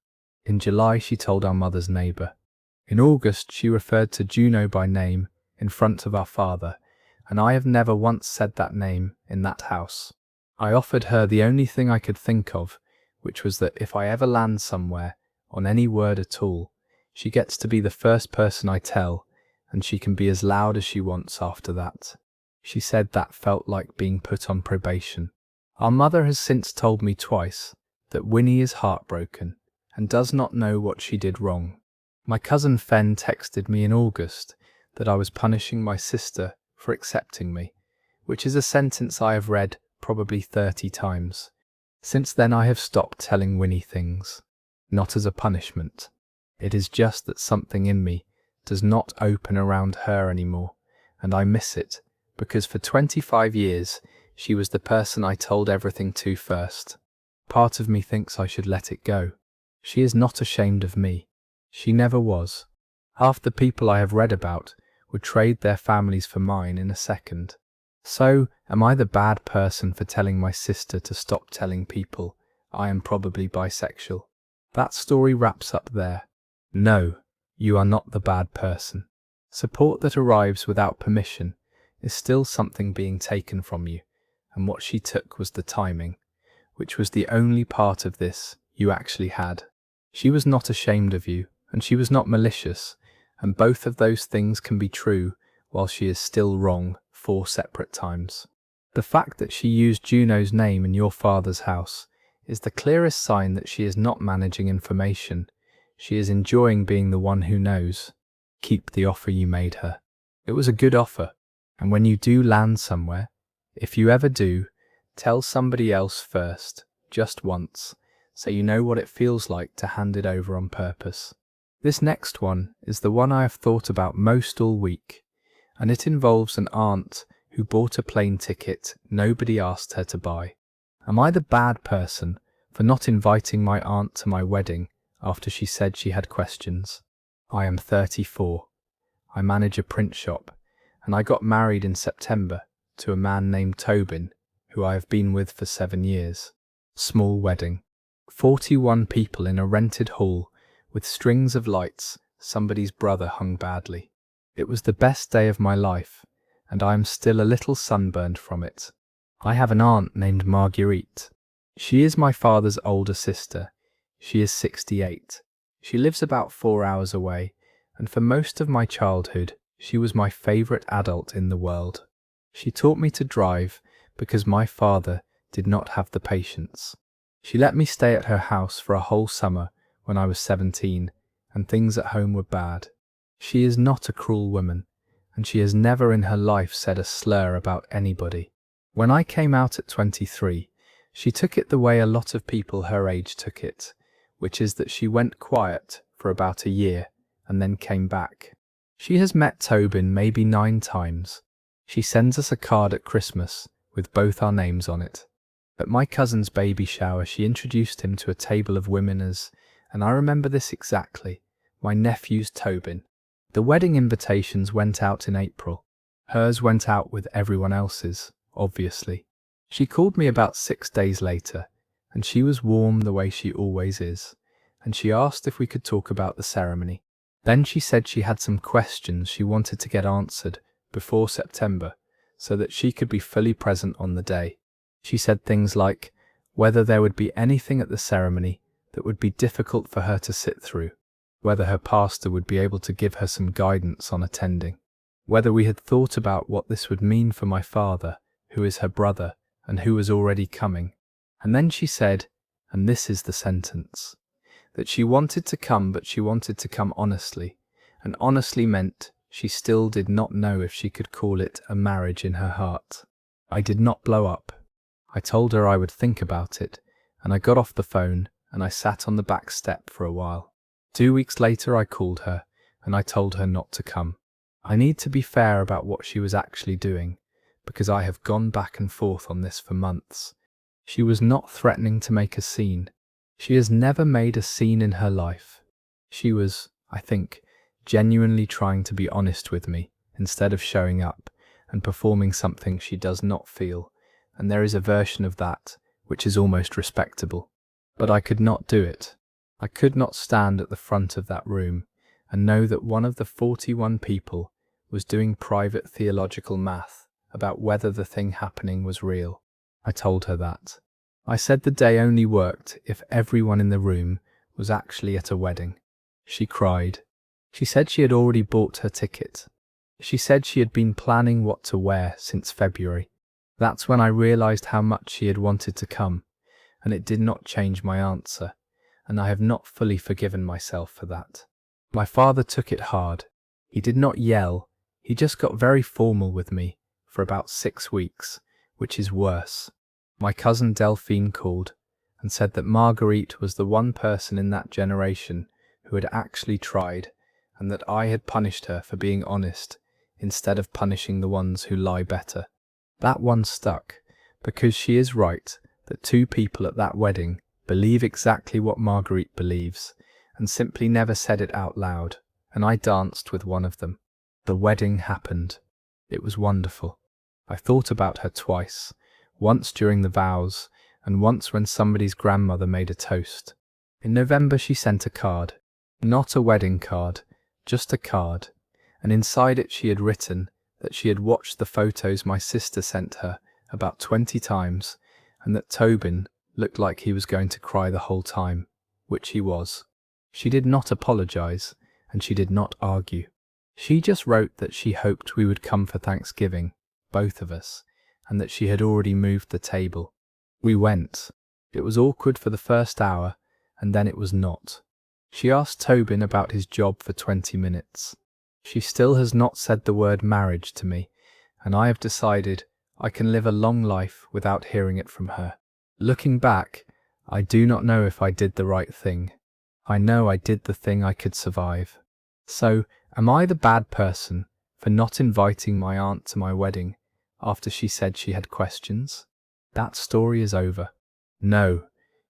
In July, she told our mother's neighbour. In August, she referred to Juno by name in front of our father, and I have never once said that name in that house. I offered her the only thing I could think of, which was that if I ever land somewhere, on any word at all, she gets to be the first person I tell, and she can be as loud as she wants after that. She said that felt like being put on probation. Our mother has since told me twice that Winnie is heartbroken and does not know what she did wrong. My cousin Fen texted me in August that I was punishing my sister for accepting me, which is a sentence I have read probably 30 times. Since then I have stopped telling Winnie things, not as a punishment. It is just that something in me does not open around her anymore, and I miss it, because for 25 years she was the person I told everything to first. Part of me thinks I should let it go. She is not ashamed of me. She never was. Half the people I have read about would trade their families for mine in a second. So, am I the bad person for telling my sister to stop telling people I am probably bisexual? That story wraps up there. No, you are not the bad person. Support that arrives without permission is still something being taken from you, and what she took was the timing, which was the only part of this you actually had. She was not ashamed of you, and she was not malicious, and both of those things can be true while she is still wrong 4 separate times. The fact that she used Juno's name in your father's house is the clearest sign that she is not managing information. She is enjoying being the one who knows. Keep the offer you made her. It was a good offer, and when you do land somewhere, if you ever do, tell somebody else first, just once, so you know what it feels like to hand it over on purpose. This next one is the one I have thought about most all week, and it involves an aunt who bought a plane ticket nobody asked her to buy. Am I the bad person for not inviting my aunt to my wedding after she said she had questions? I am 34. I manage a print shop, and I got married in September to a man named Tobin, who I have been with for 7 years. Small wedding. 41 people in a rented hall with strings of lights somebody's brother hung badly. It was the best day of my life, and I am still a little sunburned from it. I have an aunt named Marguerite. She is my father's older sister. She is 68. She lives about 4 hours away, and for most of my childhood, she was my favourite adult in the world. She taught me to drive because my father did not have the patience. She let me stay at her house for a whole summer when I was 17, and things at home were bad. She is not a cruel woman, and she has never in her life said a slur about anybody. When I came out at 23, she took it the way a lot of people her age took it, which is that she went quiet for about a year and then came back. She has met Tobin maybe 9 times. She sends us a card at Christmas with both our names on it. At my cousin's baby shower, she introduced him to a table of women as, and I remember this exactly, my nephew's Tobin. The wedding invitations went out in April. Hers went out with everyone else's, obviously. She called me about 6 days later, and she was warm the way she always is, and she asked if we could talk about the ceremony. Then she said she had some questions she wanted to get answered before September, so that she could be fully present on the day. She said things like whether there would be anything at the ceremony that would be difficult for her to sit through, whether her pastor would be able to give her some guidance on attending, whether we had thought about what this would mean for my father, who is her brother, and who was already coming. And then she said, and this is the sentence, that she wanted to come, but she wanted to come honestly, and honestly meant she still did not know if she could call it a marriage in her heart. I did not blow up. I told her I would think about it, and I got off the phone and I sat on the back step for a while. 2 weeks later I called her and I told her not to come. I need to be fair about what she was actually doing, because I have gone back and forth on this for months. She was not threatening to make a scene. She has never made a scene in her life. She was, I think, genuinely trying to be honest with me instead of showing up and performing something she does not feel, and there is a version of that which is almost respectable. But I could not do it. I could not stand at the front of that room and know that one of the 41 people was doing private theological math about whether the thing happening was real. I told her that. I said the day only worked if everyone in the room was actually at a wedding. She cried. She said she had already bought her ticket. She said she had been planning what to wear since February. That's when I realized how much she had wanted to come, and it did not change my answer, and I have not fully forgiven myself for that. My father took it hard. He did not yell, he just got very formal with me for about 6 weeks, which is worse. My cousin Delphine called and said that Marguerite was the one person in that generation who had actually tried, and that I had punished her for being honest instead of punishing the ones who lie better. That one stuck, because she is right that 2 people at that wedding believe exactly what Marguerite believes, and simply never said it out loud, and I danced with one of them. The wedding happened. It was wonderful. I thought about her twice, once during the vows, and once when somebody's grandmother made a toast. In November she sent a card. Not a wedding card, just a card, and inside it she had written that she had watched the photos my sister sent her about 20 times, and that Tobin looked like he was going to cry the whole time, which he was. She did not apologize, and she did not argue. She just wrote that she hoped we would come for Thanksgiving, both of us, and that she had already moved the table. We went. It was awkward for the first hour, and then it was not. She asked Tobin about his job for 20 minutes. She still has not said the word marriage to me, and I have decided I can live a long life without hearing it from her. Looking back, I do not know if I did the right thing. I know I did the thing I could survive. So, am I the bad person for not inviting my aunt to my wedding after she said she had questions? That story is over. No,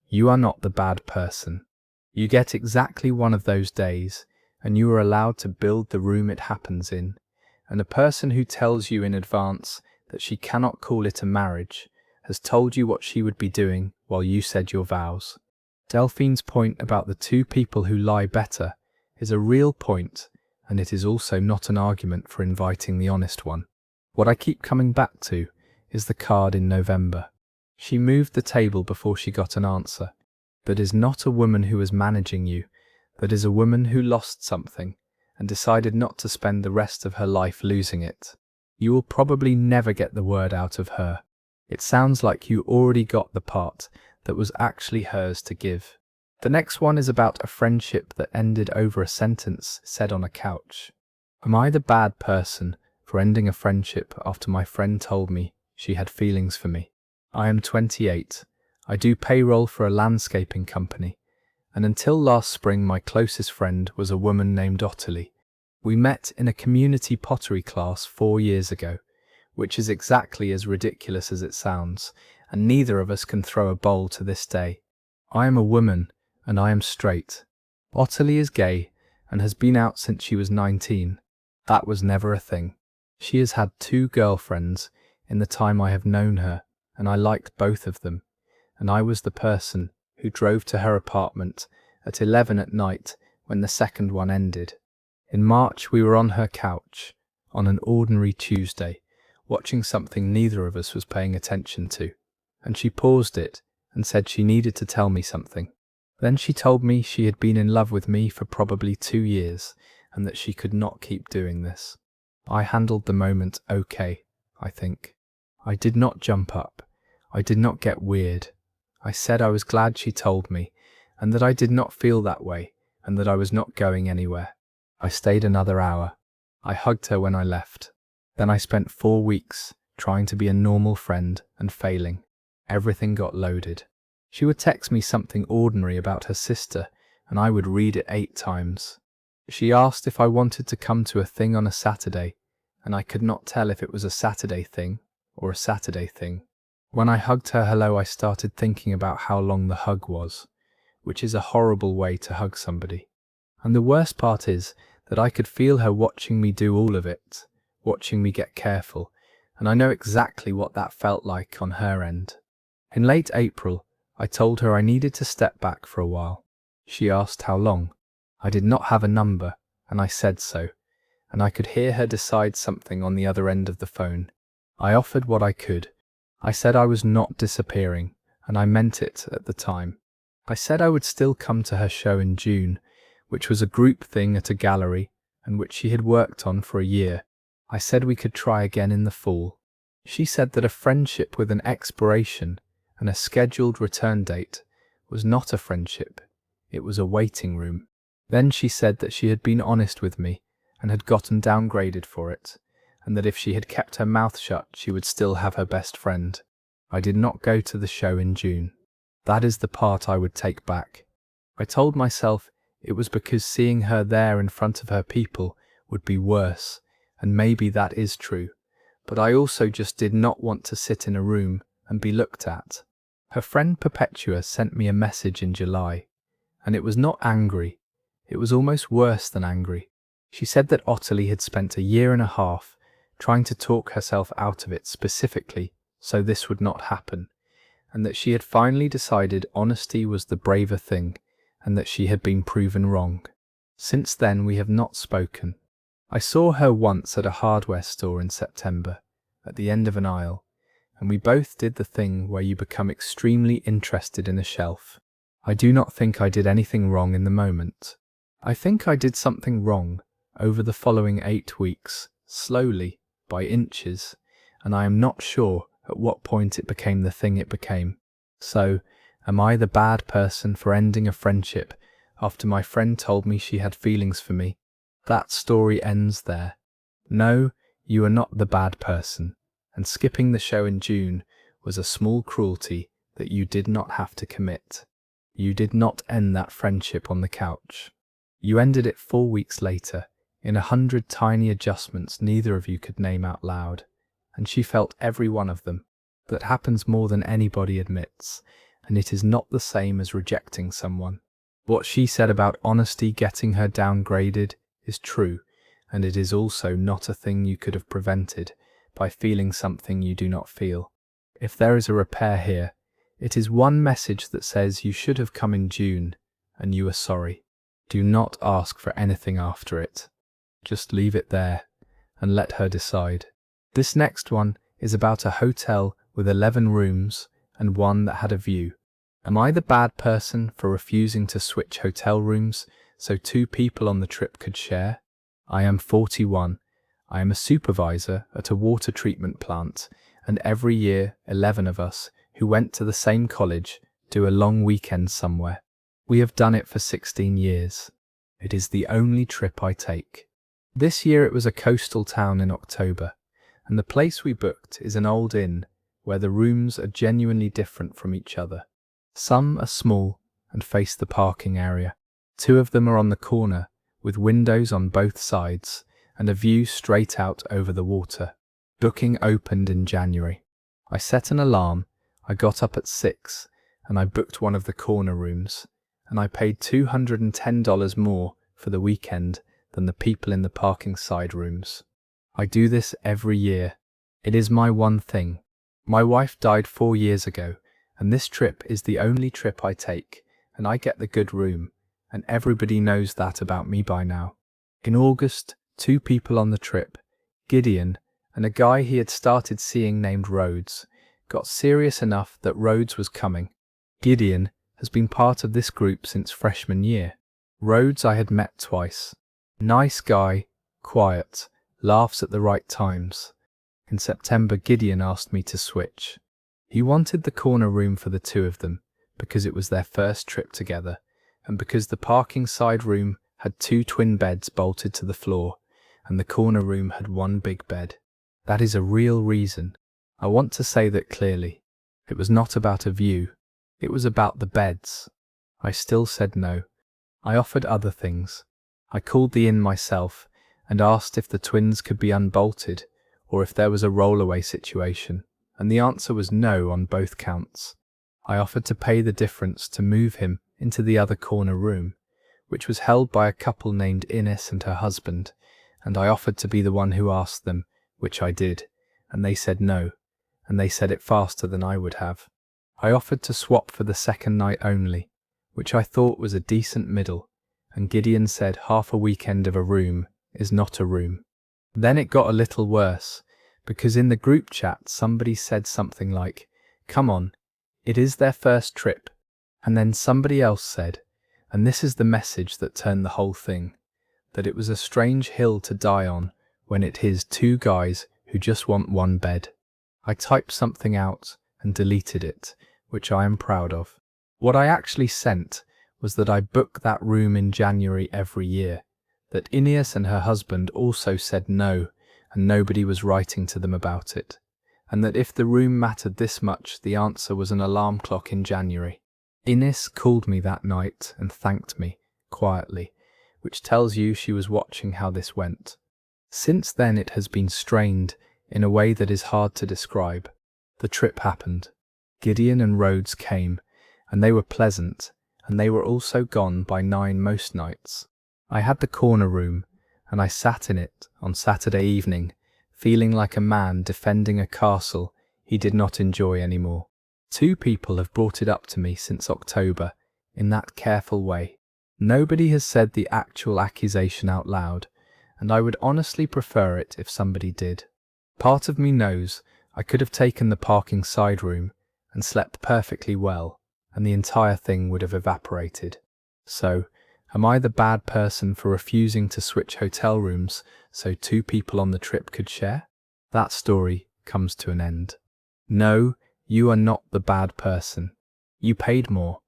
you are not the bad person. You get exactly one of those days, and you are allowed to build the room it happens in, and a person who tells you in advance that she cannot call it a marriage has told you what she would be doing while you said your vows. Delphine's point about the 2 people who lie better is a real point, and it is also not an argument for inviting the honest one. What I keep coming back to is the card in November. She moved the table before she got an answer. That is not a woman who is managing you. That is a woman who lost something and decided not to spend the rest of her life losing it. You will probably never get the word out of her. It sounds like you already got the part that was actually hers to give. The next one is about a friendship that ended over a sentence said on a couch. Am I the bad person for ending a friendship after my friend told me she had feelings for me? I am 28. I do payroll for a landscaping company, and until last spring my closest friend was a woman named Ottilie. We met in a community pottery class 4 years ago, which is exactly as ridiculous as it sounds, and neither of us can throw a bowl to this day. I am a woman, and I am straight. Ottilie is gay, and has been out since she was 19. That was never a thing. She has had 2 girlfriends in the time I have known her, and I liked both of them, and I was the person who drove to her apartment at 11 at night when the second one ended. In March we were on her couch, on an ordinary Tuesday, watching something neither of us was paying attention to, and she paused it and said she needed to tell me something. Then she told me she had been in love with me for probably 2 years, and that she could not keep doing this. I handled the moment okay, I think. I did not jump up. I did not get weird. I said I was glad she told me, and that I did not feel that way, and that I was not going anywhere. I stayed another hour. I hugged her when I left. Then I spent 4 weeks trying to be a normal friend and failing. Everything got loaded. She would text me something ordinary about her sister, and I would read it 8 times. She asked if I wanted to come to a thing on a Saturday, and I could not tell if it was a Saturday thing or a Saturday thing. When I hugged her hello, I started thinking about how long the hug was, which is a horrible way to hug somebody. And the worst part is that I could feel her watching me do all of it, watching me get careful, and I know exactly what that felt like on her end. In late April, I told her I needed to step back for a while. She asked how long. I did not have a number, and I said so, and I could hear her decide something on the other end of the phone. I offered what I could. I said I was not disappearing, and I meant it at the time. I said I would still come to her show in June, which was a group thing at a gallery, and which she had worked on for a year. I said we could try again in the fall. She said that a friendship with an expiration and a scheduled return date was not a friendship, it was a waiting room. Then she said that she had been honest with me and had gotten downgraded for it, and that if she had kept her mouth shut she would still have her best friend. I did not go to the show in June. That is the part I would take back. I told myself it was because seeing her there in front of her people would be worse, and maybe that is true, but I also just did not want to sit in a room and be looked at. Her friend Perpetua sent me a message in July, and it was not angry, it was almost worse than angry. She said that Ottilie had spent 1.5 years trying to talk herself out of it specifically so this would not happen, and that she had finally decided honesty was the braver thing, and that she had been proven wrong. Since then we have not spoken. I saw her once at a hardware store in September, at the end of an aisle, and we both did the thing where you become extremely interested in a shelf. I do not think I did anything wrong in the moment. I think I did something wrong over the following 8 weeks, slowly, by inches, and I am not sure at what point it became the thing it became. So, am I the bad person for ending a friendship after my friend told me she had feelings for me? That story ends there. No, you are not the bad person, and skipping the show in June was a small cruelty that you did not have to commit. You did not end that friendship on the couch. You ended it 4 weeks later, in 100 tiny adjustments neither of you could name out loud, and she felt every one of them. That happens more than anybody admits, and it is not the same as rejecting someone. What she said about honesty getting her downgraded is true, and it is also not a thing you could have prevented by feeling something you do not feel. If there is a repair here, it is one message that says you should have come in June, and you are sorry. Do not ask for anything after it. Just leave it there, and let her decide. This next one is about a hotel with 11 rooms and one that had a view. Am I the bad person for refusing to switch hotel rooms so 2 people on the trip could share? I am 41. I am a supervisor at a water treatment plant, and every year 11 of us who went to the same college do a long weekend somewhere. We have done it for 16 years. It is the only trip I take. This year it was a coastal town in October, and the place we booked is an old inn where the rooms are genuinely different from each other. Some are small and face the parking area. 2 of them are on the corner with windows on both sides and a view straight out over the water. Booking opened in January. I set an alarm, I got up at 6 and I booked one of the corner rooms, and I paid $210 more for the weekend than the people in the parking side rooms. I do this every year. It is my one thing. My wife died 4 years ago, and this trip is the only trip I take, and I get the good room, and everybody knows that about me by now. In August, 2 people on the trip, Gideon and a guy he had started seeing named Rhodes, got serious enough that Rhodes was coming. Gideon has been part of this group since freshman year. Rhodes I had met twice. Nice guy, quiet, laughs at the right times. In September, Gideon asked me to switch. He wanted the corner room for the 2 of them because it was their first trip together, and because the parking side room had 2 twin beds bolted to the floor, and the corner room had 1 big bed. That is a real reason. I want to say that clearly. It was not about a view. It was about the beds. I still said no. I offered other things. I called the inn myself and asked if the twins could be unbolted or if there was a rollaway situation, and the answer was no on both counts. I offered to pay the difference to move him into the other corner room, which was held by a couple named Ines and her husband, and I offered to be the one who asked them, which I did, and they said no, and they said it faster than I would have. I offered to swap for the second night only, which I thought was a decent middle, and Gideon said half a weekend of a room is not a room. Then it got a little worse, because in the group chat somebody said something like, "Come on, it is their first trip," and then somebody else said, and this is the message that turned the whole thing, that it was a strange hill to die on when it is two guys who just want one bed. I typed something out and deleted it, which I am proud of. What I actually sent was that I book that room in January every year, that Ineas and her husband also said no and nobody was writing to them about it, and that if the room mattered this much, the answer was an alarm clock in January. Ines called me that night and thanked me, quietly, which tells you she was watching how this went. Since then it has been strained in a way that is hard to describe. The trip happened. Gideon and Rhodes came, and they were pleasant, and they were also gone by 9 most nights. I had the corner room, and I sat in it on Saturday evening, feeling like a man defending a castle he did not enjoy anymore. 2 people have brought it up to me since October, in that careful way. Nobody has said the actual accusation out loud, and I would honestly prefer it if somebody did. Part of me knows I could have taken the parking side room and slept perfectly well, and the entire thing would have evaporated. So, am I the bad person for refusing to switch hotel rooms so 2 people on the trip could share? That story comes to an end. No, you are not the bad person. You paid more,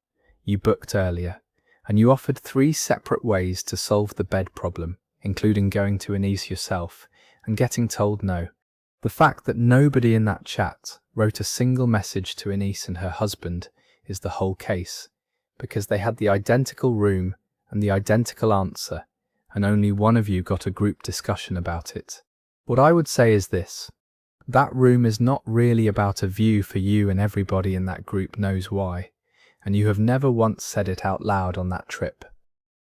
you booked earlier, and you offered 3 separate ways to solve the bed problem, including going to Ines yourself and getting told no. The fact that nobody in that chat wrote a single message to Ines and her husband is the whole case, because they had the identical room and the identical answer, and only one of you got a group discussion about it. What I would say is this: that room is not really about a view for you, and everybody in that group knows why, and you have never once said it out loud on that trip.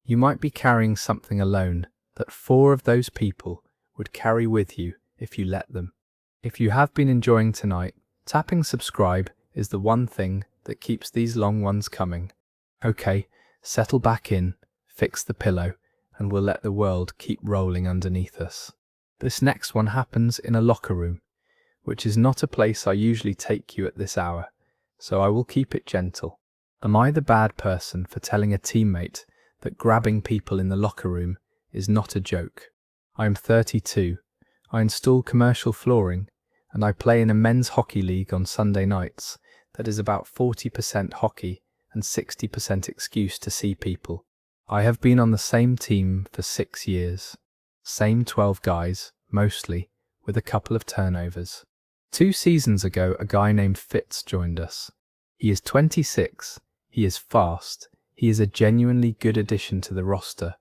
You might be carrying something alone that 4 of those people would carry with you if you let them. If you have been enjoying tonight, tapping subscribe is the one thing that keeps these long ones coming. Okay, settle back in, fix the pillow, and we'll let the world keep rolling underneath us. This next one happens in a locker room, which is not a place I usually take you at this hour, so I will keep it gentle. Am I the bad person for telling a teammate that grabbing people in the locker room is not a joke? I am 32, I install commercial flooring, and I play in a men's hockey league on Sunday nights that is about 40% hockey and 60% excuse to see people. I have been on the same team for 6 years. Same 12 guys, mostly, with a couple of turnovers. 2 seasons ago, a guy named Fitz joined us. He is 26, he is fast, he is a genuinely good addition to the roster,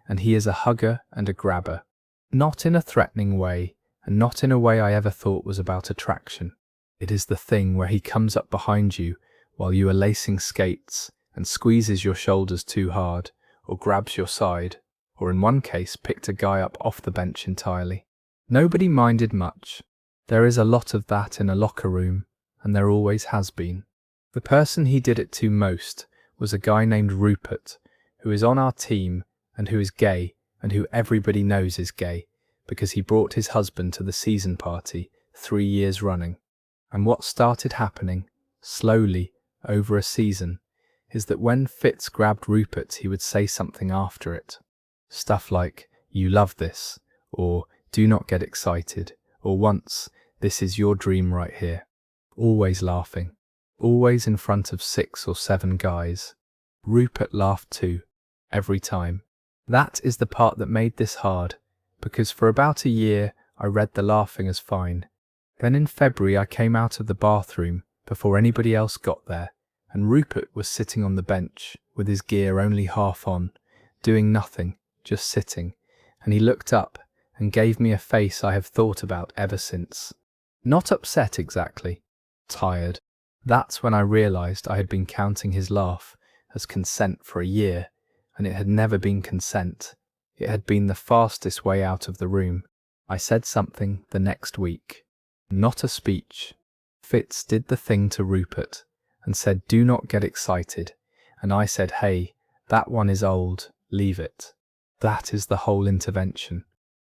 and he is a hugger and a grabber. Not in a threatening way, and not in a way I ever thought was about attraction. It is the thing where he comes up behind you while you are lacing skates and squeezes your shoulders too hard, or grabs your side, or in one case picked a guy up off the bench entirely. Nobody minded much. There is a lot of that in a locker room, and there always has been. The person he did it to most was a guy named Rupert, who is on our team and who is gay and who everybody knows is gay, because he brought his husband to the season party 3 years running. And what started happening, slowly, over a season, is that when Fitz grabbed Rupert, he would say something after it. Stuff like, "You love this," or "Do not get excited," or once, "This is your dream right here." Always laughing. Always in front of 6 or 7 guys. Rupert laughed too, every time. That is the part that made this hard, because for about a year I read the laughing as fine. Then in February I came out of the bathroom before anybody else got there, and Rupert was sitting on the bench with his gear only half on, doing nothing, just sitting, and he looked up and gave me a face I have thought about ever since. Not upset exactly, tired. That's when I realised I had been counting his laugh as consent for a year, and it had never been consent. It had been the fastest way out of the room. I said something the next week. Not a speech. Fitz did the thing to Rupert and said, "Do not get excited." And I said, "Hey, that one is old, leave it." That is the whole intervention.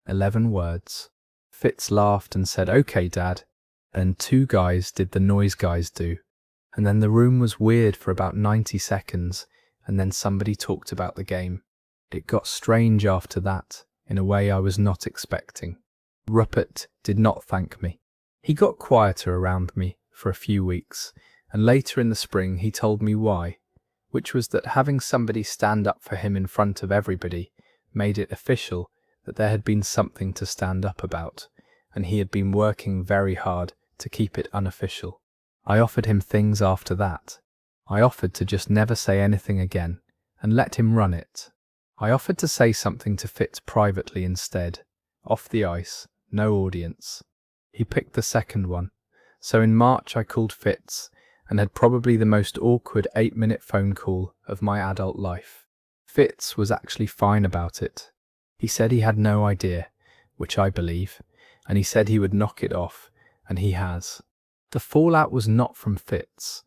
11 words. Fitz laughed and said, "Okay, Dad." And 2 guys did the noise guys do. And then the room was weird for about 90 seconds, and then somebody talked about the game. It got strange after that, in a way I was not expecting. Rupert did not thank me. He got quieter around me for a few weeks, and later in the spring he told me why, which was that having somebody stand up for him in front of everybody made it official that there had been something to stand up about, and he had been working very hard to keep it unofficial. I offered him things after that. I offered to just never say anything again, and let him run it. I offered to say something to Fitz privately instead, off the ice, no audience. He picked the second one, so in March I called Fitz, and had probably the most awkward 8-minute phone call of my adult life. Fitz was actually fine about it. He said he had no idea, which I believe, and he said he would knock it off, and he has. The fallout was not from Fitz.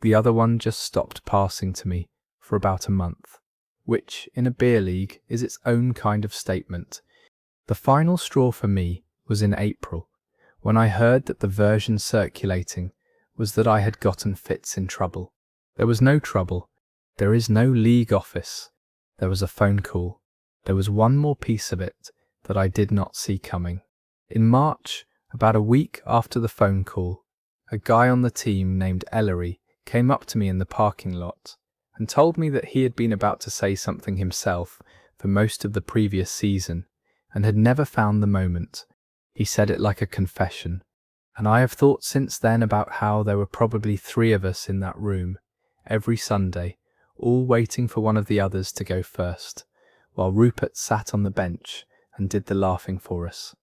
The other one just stopped passing to me for about a month, which, in a beer league, is its own kind of statement. The final straw for me was in April, when I heard that the version circulating was that I had gotten Fitz in trouble. There was no trouble. There is no league office. There was a phone call. There was one more piece of it that I did not see coming. In March, about a week after the phone call, a guy on the team named Ellery came up to me in the parking lot and told me that he had been about to say something himself for most of the previous season and had never found the moment. He said it like a confession, and I have thought since then about how there were probably 3 of us in that room every Sunday, all waiting for one of the others to go first, while Rupert sat on the bench and did the laughing for us.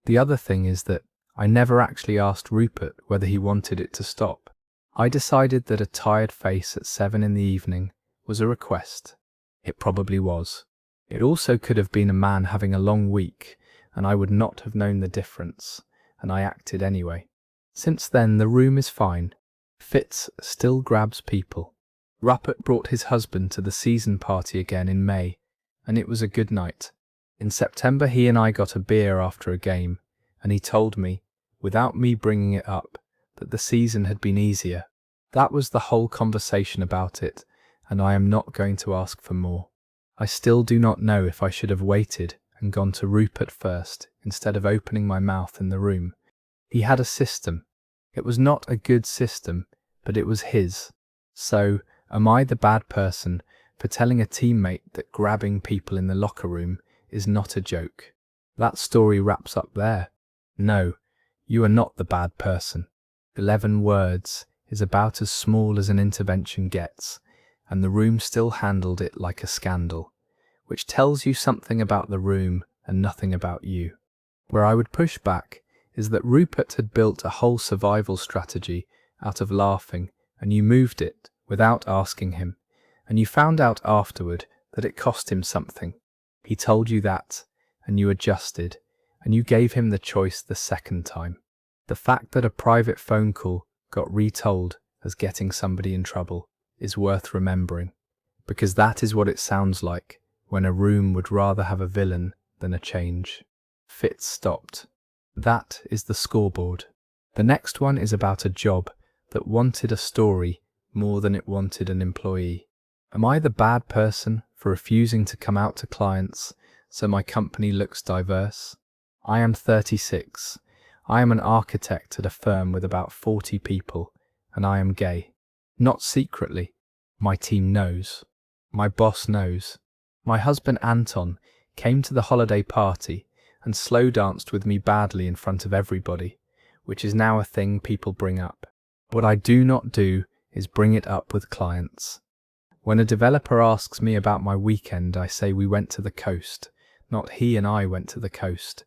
The other thing is that I never actually asked Rupert whether he wanted it to stop. I decided that a tired face at 7 in the evening was a request. It probably was. It also could have been a man having a long week, and I would not have known the difference, and I acted anyway. Since then, the room is fine. Fitz still grabs people. Rupert brought his husband to the season party again in May, and it was a good night. In September, he and I got a beer after a game, and he told me, without me bringing it up, that the season had been easier. That was the whole conversation about it, and I am not going to ask for more. I still do not know if I should have waited and gone to Rupert first instead of opening my mouth in the room. He had a system. It was not a good system, but it was his. So, am I the bad person for telling a teammate that grabbing people in the locker room is not a joke? That story wraps up there. No, you are not the bad person. 11 words is about as small as an intervention gets, and the room still handled it like a scandal, which tells you something about the room and nothing about you. Where I would push back is that Rupert had built a whole survival strategy out of laughing, and you moved it without asking him, and you found out afterward that it cost him something. He told you that, and you adjusted, and you gave him the choice the second time. The fact that a private phone call got retold as getting somebody in trouble is worth remembering, because that is what it sounds like when a room would rather have a villain than a change. Fitz stopped. That is the scoreboard. The next one is about a job that wanted a story more than it wanted an employee. Am I the bad person for refusing to come out to clients so my company looks diverse? I am 36. I am an architect at a firm with about 40 people, and I am gay. Not secretly. My team knows. My boss knows. My husband Anton came to the holiday party and slow danced with me badly in front of everybody, which is now a thing people bring up. What I do not do is bring it up with clients. When a developer asks me about my weekend, I say we went to the coast, not he and I went to the coast.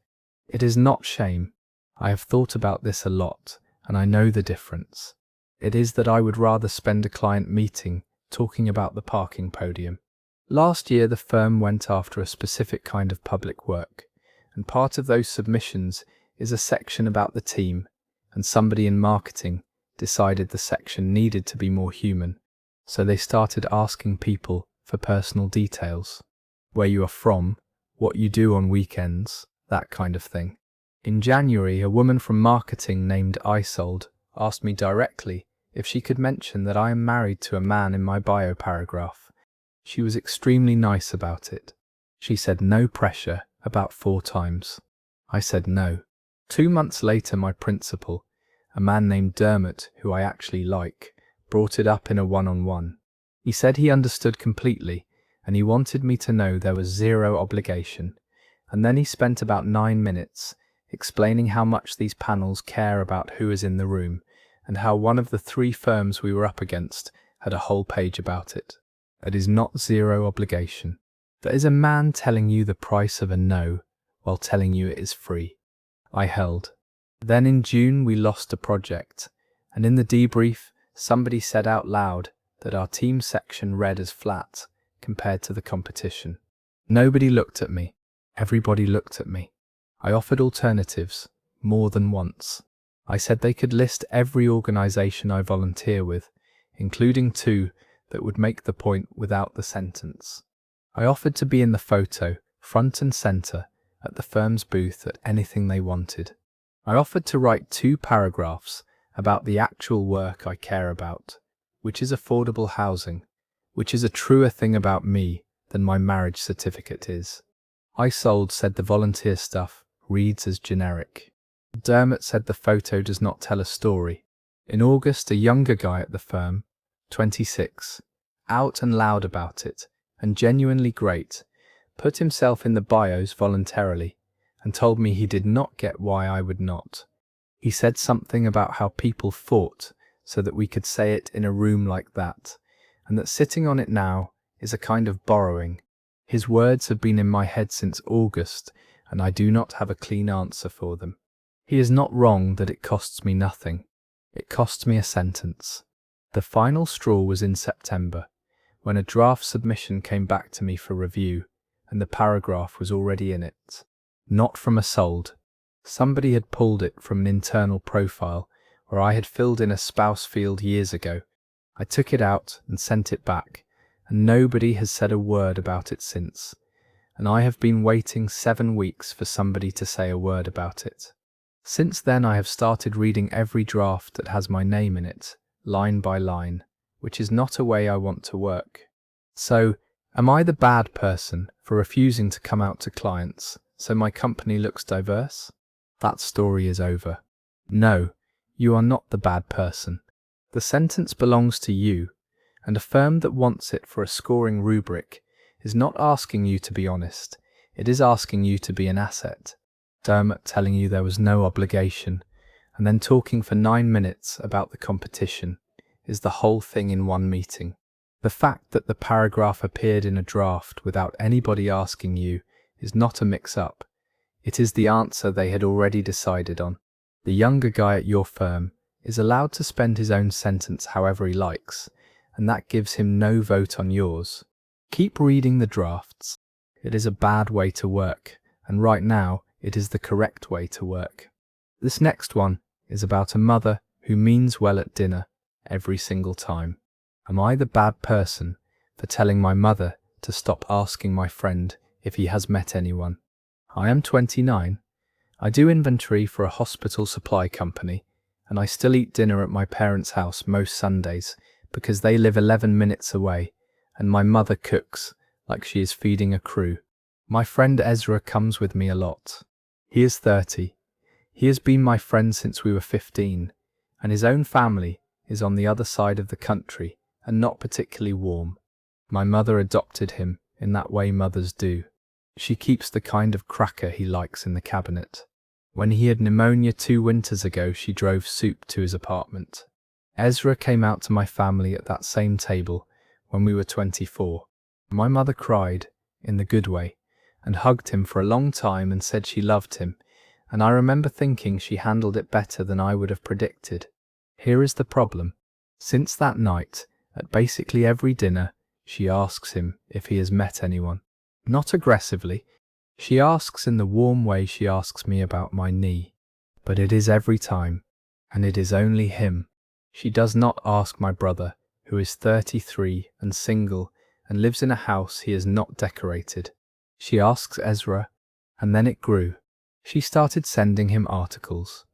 It is not shame. I have thought about this a lot, and I know the difference. It is that I would rather spend a client meeting talking about the parking podium. Last year, the firm went after a specific kind of public work, and part of those submissions is a section about the team, and somebody in marketing decided the section needed to be more human, so they started asking people for personal details. Where you are from, what you do on weekends, that kind of thing. In January, a woman from marketing named Isolde asked me directly if she could mention that I am married to a man in my bio paragraph. She was extremely nice about it. She said no pressure about 4 times. I said no. 2 months later, my principal, a man named Dermot, who I actually like, brought it up in a one-on-one. He said he understood completely, and he wanted me to know there was 0 obligation. And then he spent about 9 minutes explaining how much these panels care about who is in the room, and how one of the 3 firms we were up against had a whole page about it. It is not 0 obligation. That is a man telling you the price of a no while telling you it is free. I held. Then in June we lost a project, and in the debrief somebody said out loud that our team section read as flat compared to the competition. Nobody looked at me. Everybody looked at me. I offered alternatives, more than once. I said they could list every organisation I volunteer with, including 2 that would make the point without the sentence. I offered to be in the photo, front and centre, at the firm's booth at anything they wanted. I offered to write 2 paragraphs about the actual work I care about, which is affordable housing, which is a truer thing about me than my marriage certificate is. Isolde said the volunteer stuff reads as generic. Dermot said the photo does not tell a story. In August, a younger guy at the firm, 26, out and loud about it, and genuinely great, put himself in the bios voluntarily, and told me he did not get why I would not. He said something about how people fought so that we could say it in a room like that, and that sitting on it now is a kind of borrowing. His words have been in my head since August, and I do not have a clean answer for them. He is not wrong that it costs me nothing. It costs me a sentence. The final straw was in September, when a draft submission came back to me for review, and the paragraph was already in it. Not from a sold. Somebody had pulled it from an internal profile where I had filled in a spouse field years ago. I took it out and sent it back, and nobody has said a word about it since. And I have been waiting 7 weeks for somebody to say a word about it. Since then I have started reading every draft that has my name in it, line by line, which is not a way I want to work. So, am I the bad person for refusing to come out to clients so my company looks diverse? That story is over. No, you are not the bad person. The sentence belongs to you, and a firm that wants it for a scoring rubric is not asking you to be honest, it is asking you to be an asset. Dermot telling you there was no obligation, and then talking for 9 minutes about the competition, is the whole thing in one meeting. The fact that the paragraph appeared in a draft without anybody asking you is not a mix-up. It is the answer they had already decided on. The younger guy at your firm is allowed to spend his own sentence however he likes, and that gives him no vote on yours. Keep reading the drafts. It is a bad way to work, and right now it is the correct way to work. This next one is about a mother who means well at dinner every single time. Am I the bad person for telling my mother to stop asking my friend if he has met anyone? I am 29. I do inventory for a hospital supply company, and I still eat dinner at my parents' house most Sundays because they live 11 minutes away, and my mother cooks like she is feeding a crew. My friend Ezra comes with me a lot. He is 30. He has been my friend since we were 15, and his own family is on the other side of the country and not particularly warm. My mother adopted him in that way mothers do. She keeps the kind of cracker he likes in the cabinet. When he had pneumonia 2 winters ago, she drove soup to his apartment. Ezra came out to my family at that same table when we were 24. My mother cried, in the good way, and hugged him for a long time and said she loved him, and I remember thinking she handled it better than I would have predicted. Here is the problem. Since that night, at basically every dinner, she asks him if he has met anyone. Not aggressively. She asks in the warm way she asks me about my knee. But it is every time, and it is only him. She does not ask my brother, who is 33 and single and lives in a house he has not decorated. She asks Ezra, and then it grew. She started sending him articles.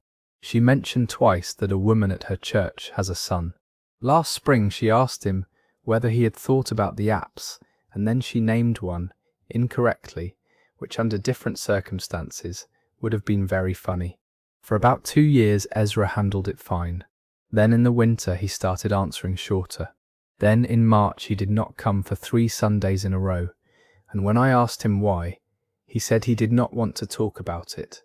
She mentioned twice that a woman at her church has a son. Last spring she asked him whether he had thought about the apps, and then she named one, incorrectly, which under different circumstances would have been very funny. For about 2 years Ezra handled it fine. Then in the winter he started answering shorter. Then in March he did not come for 3 Sundays in a row, and when I asked him why, he said he did not want to talk about it.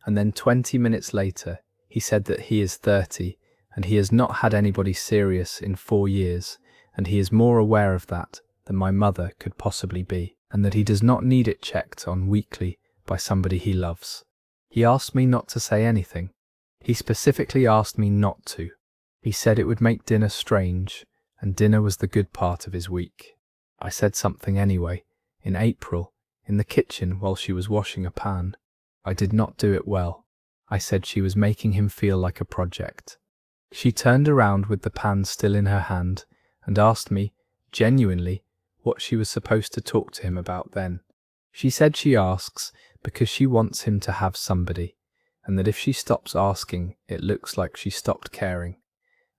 And then 20 minutes later he said that he is 30 and he has not had anybody serious in 4 years, and he is more aware of that than my mother could possibly be, and that he does not need it checked on weekly by somebody he loves. He asked me not to say anything. He specifically asked me not to. He said it would make dinner strange, and dinner was the good part of his week. I said something anyway, in April, in the kitchen while she was washing a pan. I did not do it well. I said she was making him feel like a project. She turned around with the pan still in her hand and asked me, genuinely, what she was supposed to talk to him about then. She said she asks because she wants him to have somebody, and that if she stops asking, it looks like she stopped caring,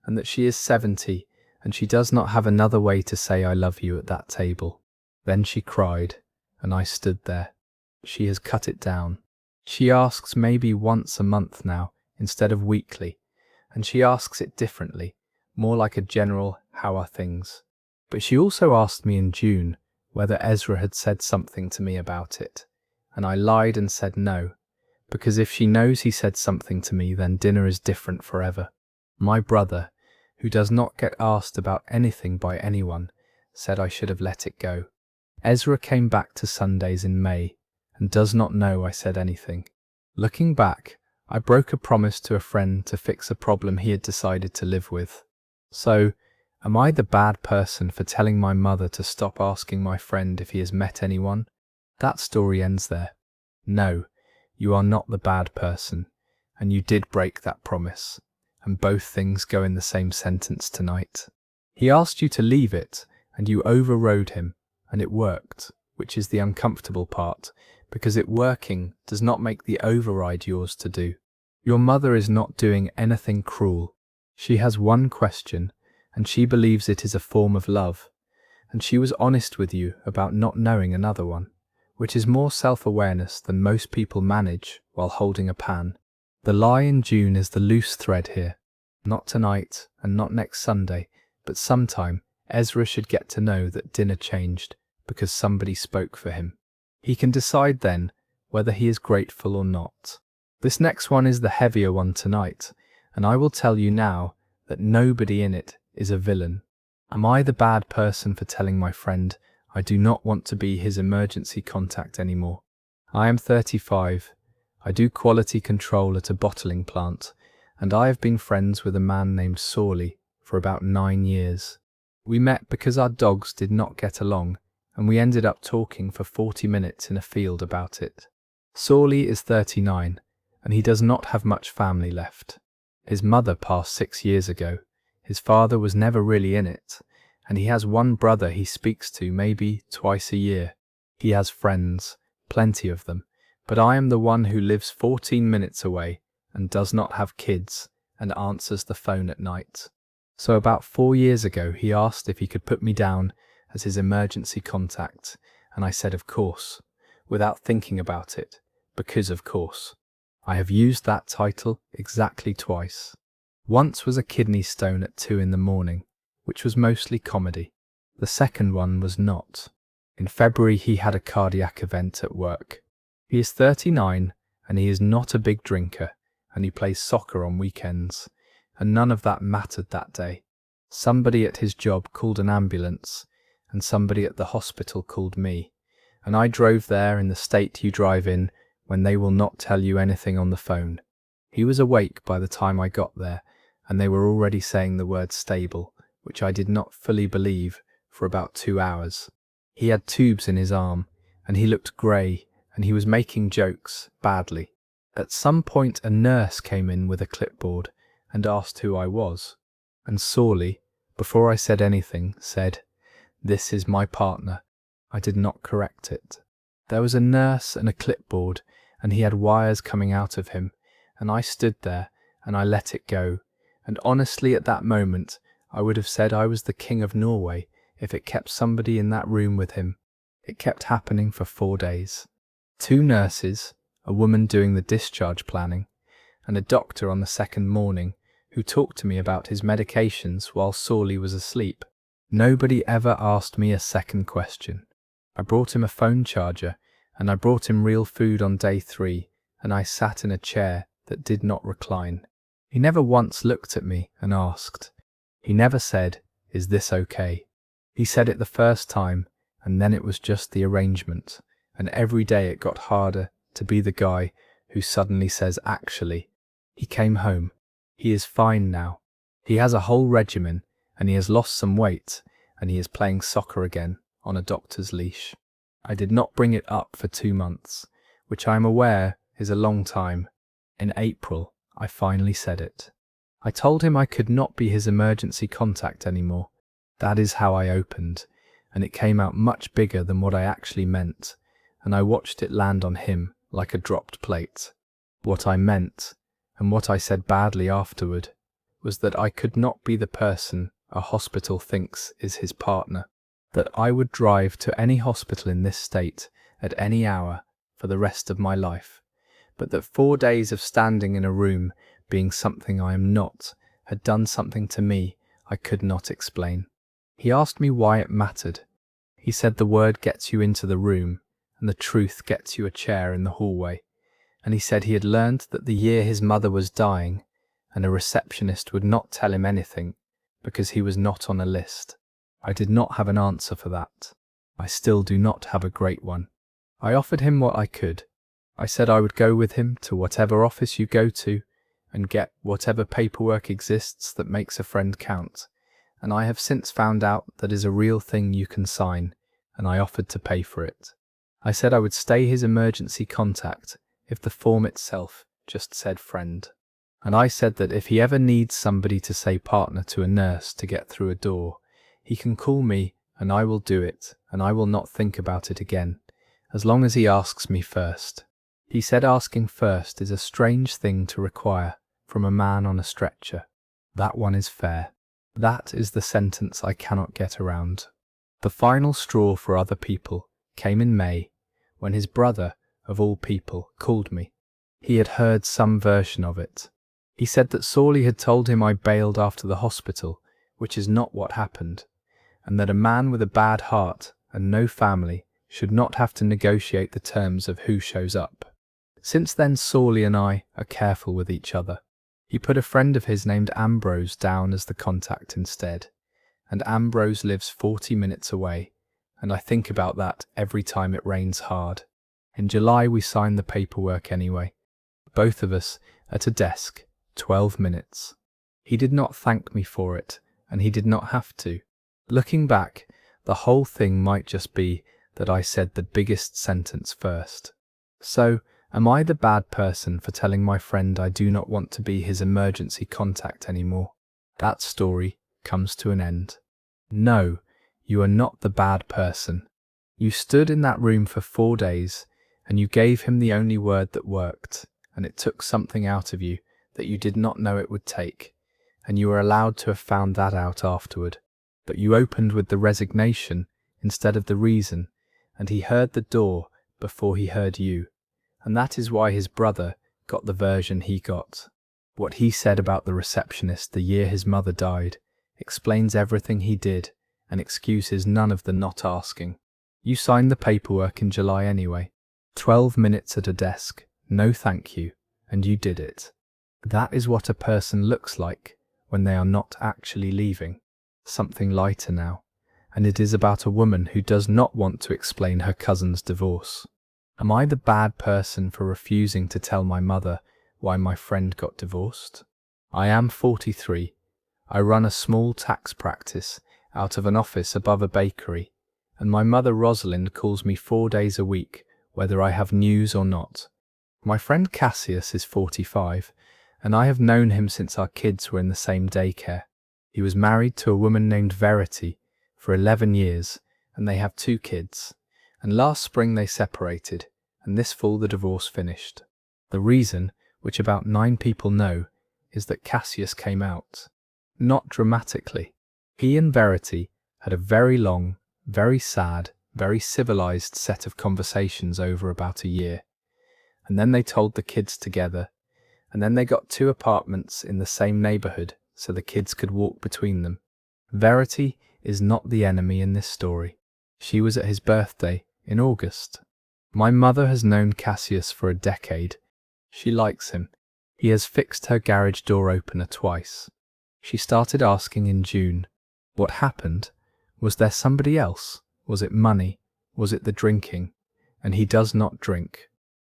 and that she is 70 and she does not have another way to say I love you at that table. Then she cried, and I stood there. She has cut it down. She asks maybe once a month now, instead of weekly, and she asks it differently, more like a general "how are things?" But she also asked me in June whether Ezra had said something to me about it, and I lied and said no, because if she knows he said something to me, then dinner is different forever. My brother, who does not get asked about anything by anyone, said I should have let it go. Ezra came back to Sundays in May, and does not know I said anything. Looking back, I broke a promise to a friend to fix a problem he had decided to live with. So, am I the bad person for telling my mother to stop asking my friend if he has met anyone? That story ends there. No, you are not the bad person, and you did break that promise, and both things go in the same sentence tonight. He asked you to leave it, and you overrode him, and it worked, which is the uncomfortable part, because it working does not make the override yours to do. Your mother is not doing anything cruel. She has one question, and she believes it is a form of love, and she was honest with you about not knowing another one, which is more self-awareness than most people manage while holding a pan. The lie in June is the loose thread here. Not tonight and not next Sunday, but sometime Ezra should get to know that dinner changed because somebody spoke for him. He can decide then whether he is grateful or not. This next one is the heavier one tonight, and I will tell you now that nobody in it is a villain. Am I the bad person for telling my friend I do not want to be his emergency contact anymore? I am 35. I do quality control at a bottling plant, and I have been friends with a man named Sawley for about 9 years. We met because our dogs did not get along, and we ended up talking for 40 minutes in a field about it. Sawley is 39, and he does not have much family left. His mother passed 6 years ago. His father was never really in it, and he has one brother he speaks to maybe twice a year. He has friends, plenty of them, but I am the one who lives 14 minutes away and does not have kids and answers the phone at night. So about 4 years ago he asked if he could put me down as his emergency contact, and I said of course, without thinking about it, because of course. I have used that title exactly twice. Once was a kidney stone at 2 in the morning, which was mostly comedy. The second one was not. In February he had a cardiac event at work. He is 39 and he is not a big drinker, and he plays soccer on weekends, and none of that mattered that day. Somebody at his job called an ambulance, and somebody at the hospital called me, and I drove there in the state you drive in when they will not tell you anything on the phone. He was awake by the time I got there, and they were already saying the word stable, which I did not fully believe for about 2 hours. He had tubes in his arm, and he looked grey, and he was making jokes, badly. At some point a nurse came in with a clipboard and asked who I was, and Sawley, before I said anything, said, "This is my partner." I did not correct it. There was a nurse and a clipboard, and he had wires coming out of him, and I stood there, and I let it go, and honestly at that moment I would have said I was the King of Norway if it kept somebody in that room with him. It kept happening for 4 days. 2 nurses, a woman doing the discharge planning, and a doctor on the second morning who talked to me about his medications while Sawley was asleep. Nobody ever asked me a second question. I brought him a phone charger, and I brought him real food on day 3, and I sat in a chair that did not recline. He never once looked at me and asked. He never said, "Is this okay?" He said it the first time, and then it was just the arrangement, and every day it got harder to be the guy who suddenly says actually. He came home. He is fine now. He has a whole regimen, and he has lost some weight, and he is playing soccer again on a doctor's leash. I did not bring it up for 2 months, which I am aware is a long time. In April, I finally said it. I told him I could not be his emergency contact anymore. That is how I opened, and it came out much bigger than what I actually meant, and I watched it land on him like a dropped plate. What I meant, and what I said badly afterward, was that I could not be the person a hospital thinks is his partner, that I would drive to any hospital in this state at any hour for the rest of my life, but that 4 days of standing in a room being something I am not had done something to me I could not explain. He asked me why it mattered. He said the word gets you into the room, and the truth gets you a chair in the hallway, and he said he had learned that the year his mother was dying, and a receptionist would not tell him anything because he was not on a list. I did not have an answer for that. I still do not have a great one. I offered him what I could. I said I would go with him to whatever office you go to and get whatever paperwork exists that makes a friend count, and I have since found out that is a real thing you can sign, and I offered to pay for it. I said I would stay his emergency contact if the form itself just said friend. And I said that if he ever needs somebody to say partner to a nurse to get through a door, he can call me and I will do it, and I will not think about it again, as long as he asks me first. He said asking first is a strange thing to require from a man on a stretcher. That one is fair. That is the sentence I cannot get around. The final straw for other people came in May, when his brother, of all people, called me. He had heard some version of it. He said that Sawley had told him I bailed after the hospital, which is not what happened, and that a man with a bad heart and no family should not have to negotiate the terms of who shows up. Since then Sawley and I are careful with each other. He put a friend of his named Ambrose down as the contact instead, and Ambrose lives 40 minutes away, and I think about that every time it rains hard. In July we signed the paperwork anyway, both of us at a desk, 12 minutes. He did not thank me for it, and he did not have to. Looking back, the whole thing might just be that I said the biggest sentence first. So, am I the bad person for telling my friend I do not want to be his emergency contact anymore? That story comes to an end. No, you are not the bad person. You stood in that room for 4 days, and you gave him the only word that worked, and it took something out of you that you did not know it would take, and you were allowed to have found that out afterward. But you opened with the resignation instead of the reason, and he heard the door before he heard you, and that is why his brother got the version he got. What he said about the receptionist the year his mother died explains everything he did and excuses none of the not asking. You signed the paperwork in July anyway. 12 minutes at a desk, no thank you, and you did it. That is what a person looks like when they are not actually leaving. Something lighter now, and it is about a woman who does not want to explain her cousin's divorce. Am I the bad person for refusing to tell my mother why my friend got divorced? I am 43. I run a small tax practice out of an office above a bakery, and my mother Rosalind calls me 4 days a week, whether I have news or not. My friend Cassius is 45, and I have known him since our kids were in the same daycare. He was married to a woman named Verity for 11 years, and they have 2 kids. And last spring they separated, and this fall the divorce finished. The reason, which about 9 people know, is that Cassius came out. Not dramatically. He and Verity had a very long, very sad, very civilized set of conversations over about a year. And then they told the kids together, and then they got 2 apartments in the same neighborhood so the kids could walk between them. Verity is not the enemy in this story. She was at his birthday in August. My mother has known Cassius for a decade. She likes him. He has fixed her garage door opener twice. She started asking in June. What happened? Was there somebody else? Was it money? Was it the drinking? And he does not drink.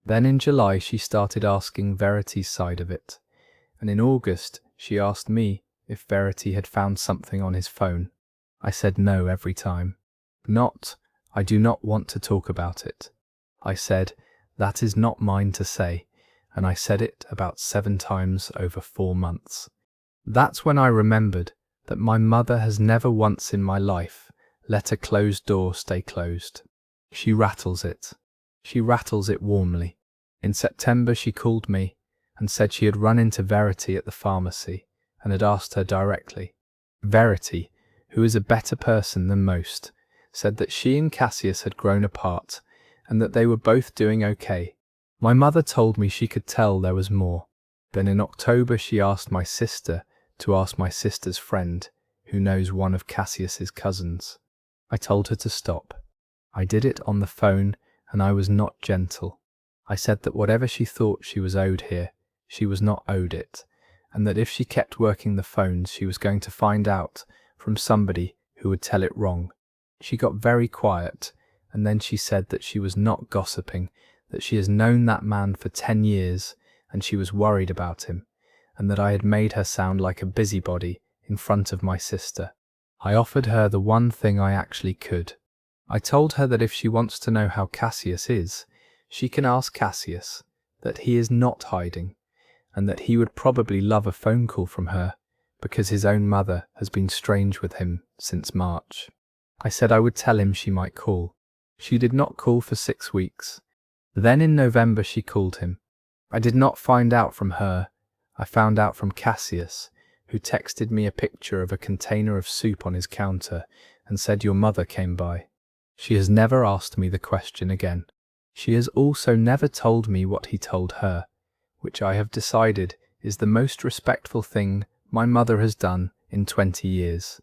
Then in July she started asking Verity's side of it. And in August she asked me if Verity had found something on his phone. I said no every time. I do not want to talk about it. I said, that is not mine to say, and I said it about 7 times over 4 months. That's when I remembered that my mother has never once in my life let a closed door stay closed. She rattles it. She rattles it warmly. In September she called me and said she had run into Verity at the pharmacy and had asked her directly. Verity, who is a better person than most, said that she and Cassius had grown apart and that they were both doing okay. My mother told me she could tell there was more. Then in October she asked my sister to ask my sister's friend, who knows one of Cassius's cousins. I told her to stop. I did it on the phone, and I was not gentle. I said that whatever she thought she was owed here, she was not owed it, and that if she kept working the phones she was going to find out from somebody who would tell it wrong. She got very quiet, and then she said that she was not gossiping, that she has known that man for 10 years, and she was worried about him, and that I had made her sound like a busybody in front of my sister. I offered her the one thing I actually could. I told her that if she wants to know how Cassius is, she can ask Cassius, that he is not hiding, and that he would probably love a phone call from her, because his own mother has been strange with him since March. I said I would tell him she might call. She did not call for 6 weeks. Then in November she called him. I did not find out from her. I found out from Cassius, who texted me a picture of a container of soup on his counter and said your mother came by. She has never asked me the question again. She has also never told me what he told her, which I have decided is the most respectful thing my mother has done in 20 years.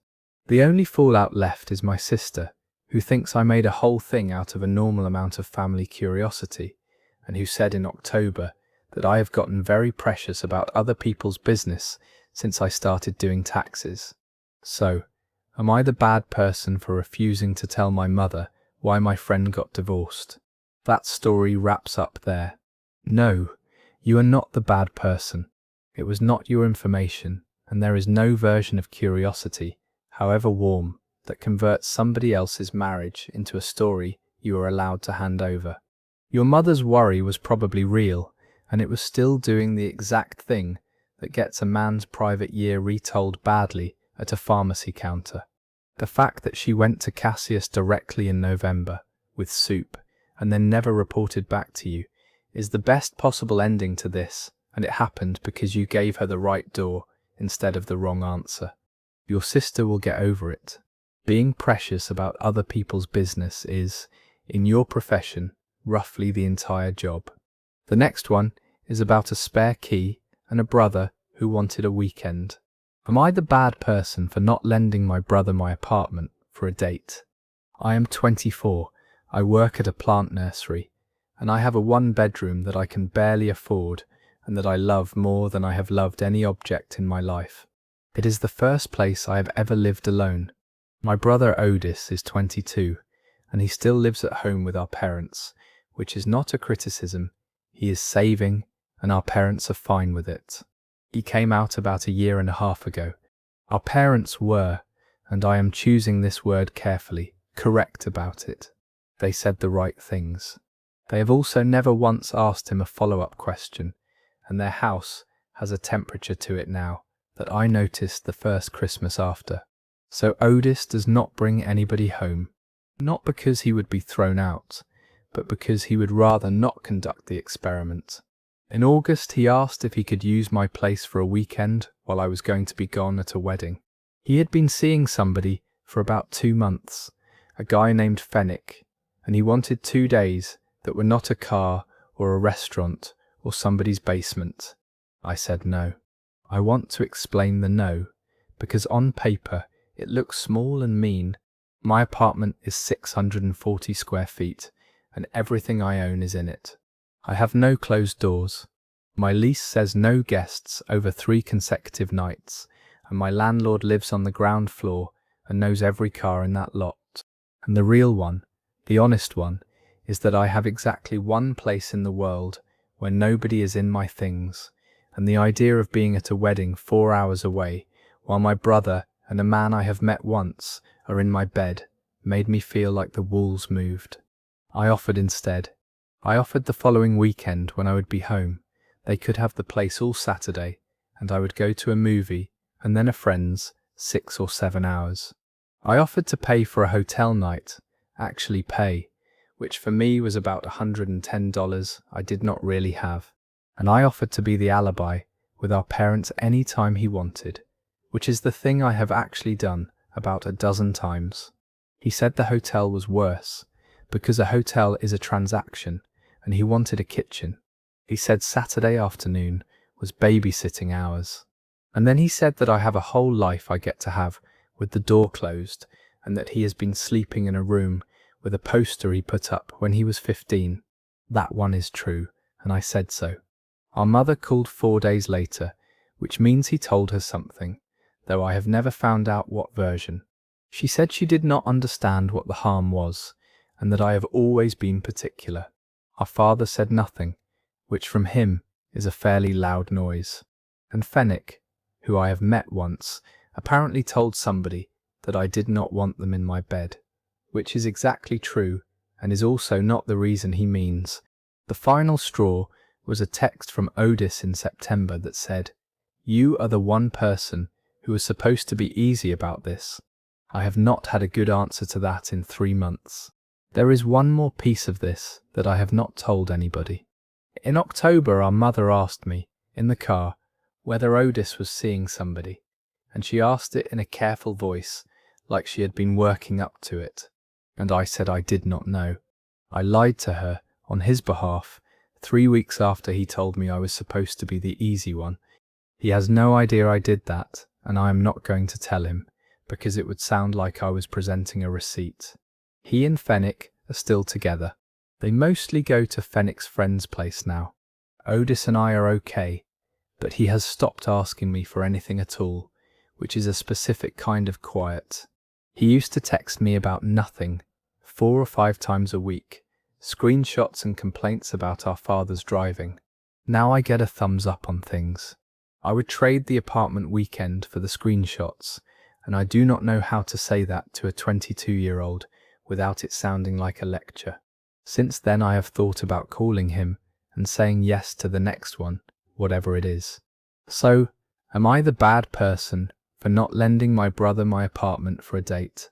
The only fallout left is my sister, who thinks I made a whole thing out of a normal amount of family curiosity, and who said in October that I have gotten very precious about other people's business since I started doing taxes. So, am I the bad person for refusing to tell my mother why my friend got divorced? That story wraps up there. No, you are not the bad person. It was not your information, and there is no version of curiosity, however warm, that converts somebody else's marriage into a story you are allowed to hand over. Your mother's worry was probably real, and it was still doing the exact thing that gets a man's private year retold badly at a pharmacy counter. The fact that she went to Cassius directly in November, with soup, and then never reported back to you, is the best possible ending to this, and it happened because you gave her the right door instead of the wrong answer. Your sister will get over it. Being precious about other people's business is, in your profession, roughly the entire job. The next one is about a spare key and a brother who wanted a weekend. Am I the bad person for not lending my brother my apartment for a date? I am 24, I work at a plant nursery, and I have a 1-bedroom that I can barely afford and that I love more than I have loved any object in my life. It is the first place I have ever lived alone. My brother Otis is 22, and he still lives at home with our parents, which is not a criticism. He is saving, and our parents are fine with it. He came out about a year and a half ago. Our parents were, and I am choosing this word carefully, correct about it. They said the right things. They have also never once asked him a follow-up question, and their house has a temperature to it now that I noticed the first Christmas after. So Otis does not bring anybody home, not because he would be thrown out, but because he would rather not conduct the experiment. In August, he asked if he could use my place for a weekend while I was going to be gone at a wedding. He had been seeing somebody for about 2 months, a guy named Fenwick, and he wanted 2 days that were not a car or a restaurant or somebody's basement. I said no. I want to explain the no, because on paper it looks small and mean. My apartment is 640 square feet, and everything I own is in it. I have no closed doors. My lease says no guests over 3 consecutive nights, and my landlord lives on the ground floor and knows every car in that lot. And the real one, the honest one, is that I have exactly one place in the world where nobody is in my things, and the idea of being at a wedding 4 hours away, while my brother and a man I have met once are in my bed, made me feel like the walls moved. I offered instead. I offered the following weekend when I would be home. They could have the place all Saturday, and I would go to a movie, and then a friend's, 6 or 7 hours. I offered to pay for a hotel night, actually pay, which for me was about $110 I did not really have. And I offered to be the alibi with our parents any time he wanted, which is the thing I have actually done about a dozen times. He said the hotel was worse, because a hotel is a transaction, and he wanted a kitchen. He said Saturday afternoon was babysitting hours. And then he said that I have a whole life I get to have with the door closed, and that he has been sleeping in a room with a poster he put up when he was 15. That one is true, and I said so. Our mother called 4 days later, which means he told her something, though I have never found out what version. She said she did not understand what the harm was, and that I have always been particular. Our father said nothing, which from him is a fairly loud noise. And Fenwick, who I have met once, apparently told somebody that I did not want them in my bed, which is exactly true, and is also not the reason he means. The final straw was a text from Otis in September that said, "You are the one person who is supposed to be easy about this." I have not had a good answer to that in 3 months. There is one more piece of this that I have not told anybody. In October, our mother asked me, in the car, whether Otis was seeing somebody, and she asked it in a careful voice, like she had been working up to it, and I said I did not know. I lied to her, on his behalf, 3 weeks after he told me I was supposed to be the easy one. He has no idea I did that, and I am not going to tell him, because it would sound like I was presenting a receipt. He and Fenwick are still together. They mostly go to Fenwick's friend's place now. Otis and I are okay, but he has stopped asking me for anything at all, which is a specific kind of quiet. He used to text me about nothing, 4 or 5 times a week, screenshots and complaints about our father's driving. Now I get a thumbs up on things. I would trade the apartment weekend for the screenshots, and I do not know how to say that to a 22-year-old without it sounding like a lecture. Since then I have thought about calling him and saying yes to the next one, whatever it is. So, am I the bad person for not lending my brother my apartment for a date?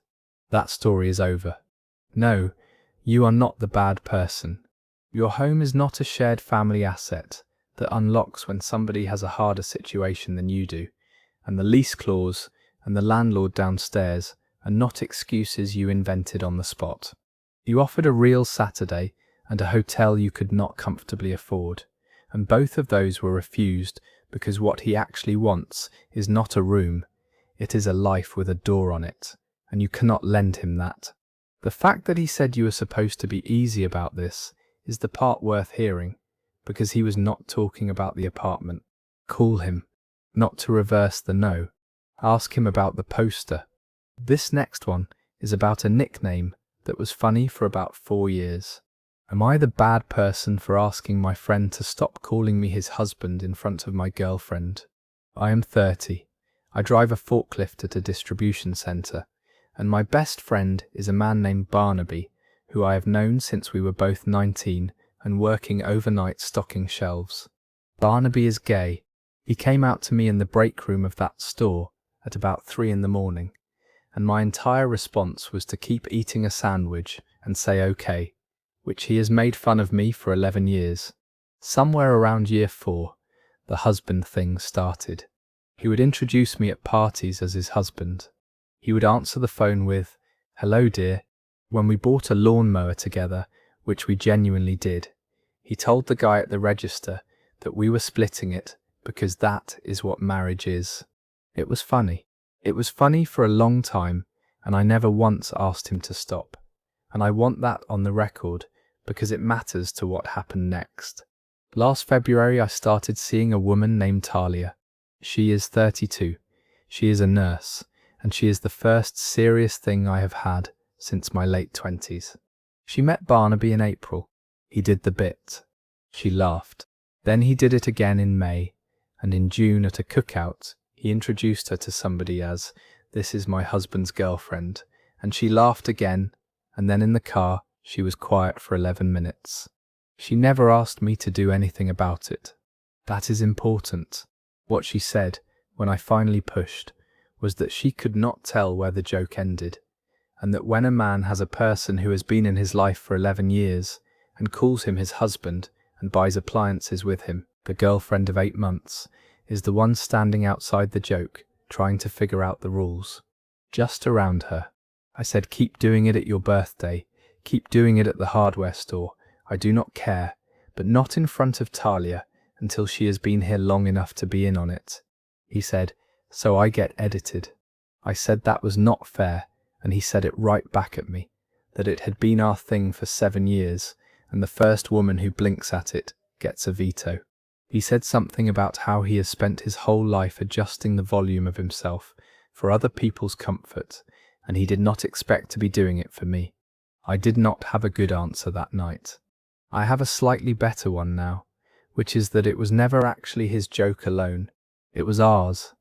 That story is over. No, you are not the bad person. Your home is not a shared family asset that unlocks when somebody has a harder situation than you do, and the lease clause and the landlord downstairs are not excuses you invented on the spot. You offered a real Saturday and a hotel you could not comfortably afford, and both of those were refused because what he actually wants is not a room, it is a life with a door on it, and you cannot lend him that. The fact that he said you were supposed to be easy about this is the part worth hearing, because he was not talking about the apartment. Call him, not to reverse the no, Ask him about the poster. This next one is about a nickname that was funny for about 4 years. Am I the bad person for asking my friend to stop calling me his husband in front of my girlfriend? I am 30. I drive a forklift at a distribution center, and my best friend is a man named Barnaby, who I have known since we were both 19 and working overnight stocking shelves. Barnaby is gay. He came out to me in the break room of that store at about 3 in the morning, and my entire response was to keep eating a sandwich and say okay, which he has made fun of me for 11 years. Somewhere around year 4, the husband thing started. He would introduce me at parties as his husband. He would answer the phone with, "Hello dear." When we bought a lawnmower together, which we genuinely did, he told the guy at the register that we were splitting it because that is what marriage is. It was funny. It was funny for a long time, and I never once asked him to stop. And I want that on the record because it matters to what happened next. Last February, I started seeing a woman named Talia. She is 32. She is a nurse, and she is the first serious thing I have had since my late 20s. She met Barnaby in April. He did the bit. She laughed. Then he did it again in May, and in June at a cookout, he introduced her to somebody as, "This is my husband's girlfriend," and she laughed again, and then in the car, she was quiet for 11 minutes. She never asked me to do anything about it. That is important. What she said, when I finally pushed, was that she could not tell where the joke ended, and that when a man has a person who has been in his life for 11 years, and calls him his husband, and buys appliances with him, the girlfriend of 8 months, is the one standing outside the joke, trying to figure out the rules. Just around her. I said, "Keep doing it at your birthday. Keep doing it at the hardware store. I do not care, but not in front of Talia until she has been here long enough to be in on it." He said, "So I get edited." I said that was not fair, and he said it right back at me, that it had been our thing for 7 years, and the first woman who blinks at it gets a veto. He said something about how he has spent his whole life adjusting the volume of himself for other people's comfort, and he did not expect to be doing it for me. I did not have a good answer that night. I have a slightly better one now, which is that it was never actually his joke alone. It was ours,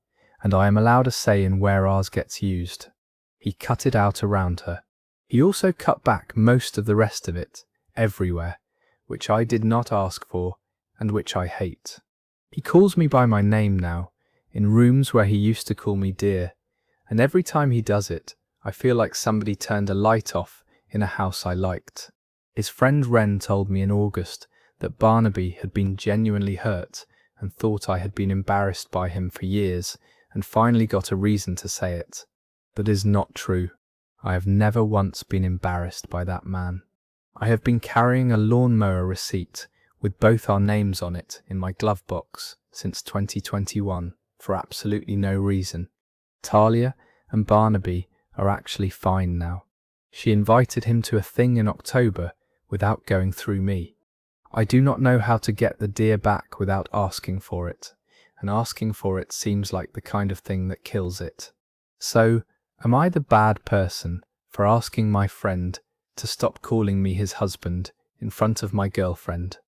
and I am allowed a say in where ours gets used. He cut it out around her. He also cut back most of the rest of it, everywhere, which I did not ask for, and which I hate. He calls me by my name now, in rooms where he used to call me dear, and every time he does it, I feel like somebody turned a light off in a house I liked. His friend Ren told me in August that Barnaby had been genuinely hurt and thought I had been embarrassed by him for years and finally got a reason to say it. That is not true. I have never once been embarrassed by that man. I have been carrying a lawnmower receipt with both our names on it in my glove box since 2021 for absolutely no reason. Talia and Barnaby are actually fine now. She invited him to a thing in October without going through me. I do not know how to get the deer back without asking for it, and asking for it seems like the kind of thing that kills it. So, am I the bad person for asking my friend to stop calling me his husband in front of my girlfriend?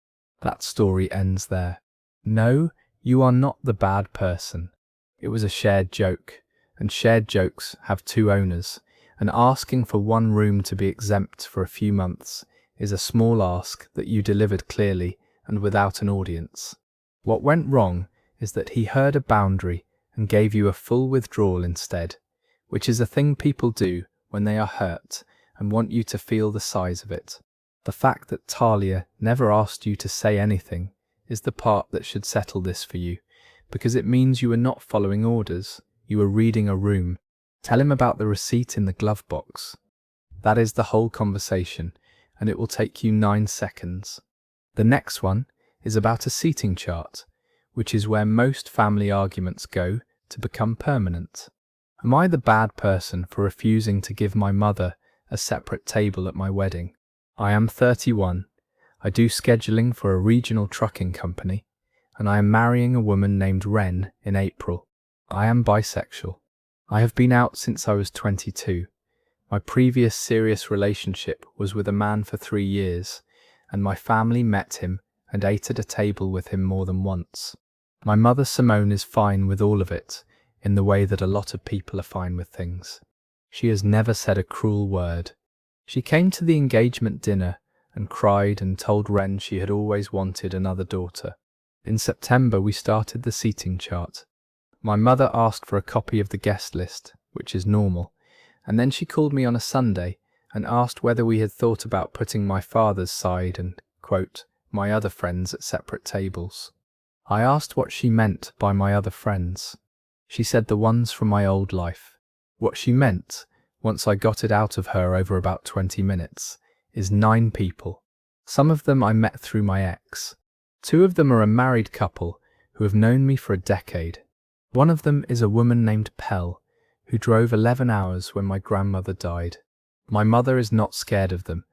That story ends there. No, you are not the bad person. It was a shared joke, and shared jokes have 2 owners, and asking for one room to be exempt for a few months is a small ask that you delivered clearly and without an audience. What went wrong is that he heard a boundary and gave you a full withdrawal instead, which is a thing people do when they are hurt and want you to feel the size of it. The fact that Talia never asked you to say anything is the part that should settle this for you, because it means you were not following orders, you were reading a room. Tell him about the receipt in the glove box. That is the whole conversation, and it will take you 9 seconds. The next one is about a seating chart, which is where most family arguments go to become permanent. Am I the bad person for refusing to give my mother a separate table at my wedding? I am 31. I do scheduling for a regional trucking company, and I am marrying a woman named Ren in April. I am bisexual. I have been out since I was 22. My previous serious relationship was with a man for 3 years, and my family met him and ate at a table with him more than once. My mother Simone is fine with all of it, in the way that a lot of people are fine with things. She has never said a cruel word. She came to the engagement dinner and cried and told Ren she had always wanted another daughter. In September we started the seating chart. My mother asked for a copy of the guest list, which is normal, and then she called me on a Sunday and asked whether we had thought about putting my father's side and, quote, my other friends at separate tables. I asked what she meant by my other friends. She said the ones from my old life. What she meant, once I got it out of her over about 20 minutes, is 9 people. Some of them I met through my ex. 2 of them are a married couple who have known me for a decade. One of them is a woman named Pell, who drove 11 hours when my grandmother died. My mother is not scared of them.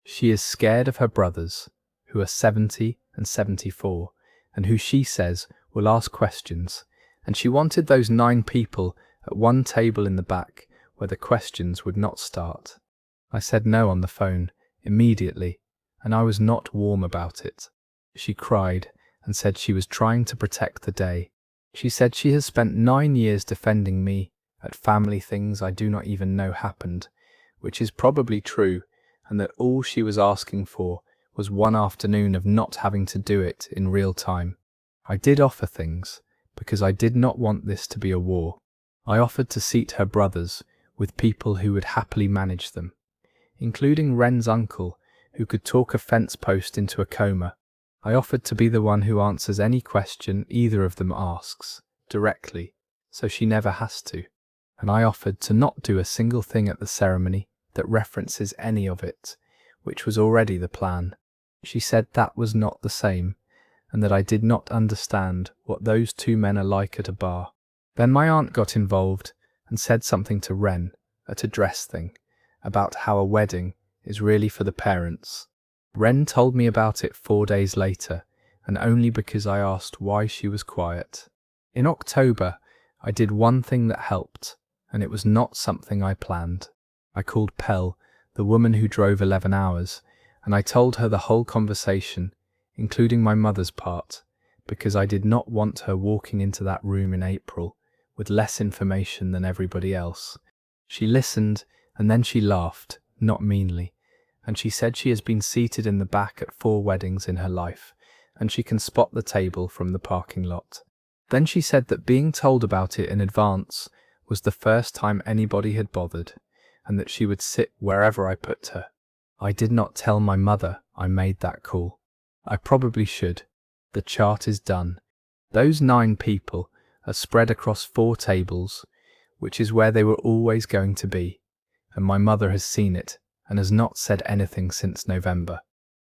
She is scared of her brothers, who are 70 and 74, and who she says will ask questions, and she wanted those 9 people at one table in the back where the questions would not start. I said no on the phone, immediately, and I was not warm about it. She cried and said she was trying to protect the day. She said she has spent 9 years defending me at family things I do not even know happened, which is probably true, and that all she was asking for was one afternoon of not having to do it in real time. I did offer things, because I did not want this to be a war. I offered to seat her brothers with people who would happily manage them, including Ren's uncle, who could talk a fence post into a coma. I offered to be the one who answers any question either of them asks, directly, so she never has to. And I offered to not do a single thing at the ceremony that references any of it, which was already the plan. She said that was not the same, and that I did not understand what those 2 men are like at a bar. Then my aunt got involved and said something to Ren at a dress thing about how a wedding is really for the parents. Ren told me about it 4 days later, and only because I asked why she was quiet. In October, I did one thing that helped, and it was not something I planned. I called Pell, the woman who drove 11 hours, and I told her the whole conversation, including my mother's part, because I did not want her walking into that room in April with less information than everybody else. She listened, and then she laughed, not meanly, and she said she has been seated in the back at 4 weddings in her life, and she can spot the table from the parking lot. Then she said that being told about it in advance was the first time anybody had bothered, and that she would sit wherever I put her. I did not tell my mother I made that call. I probably should. The chart is done. Those 9 people are spread across 4 tables, which is where they were always going to be, and my mother has seen it and has not said anything since November.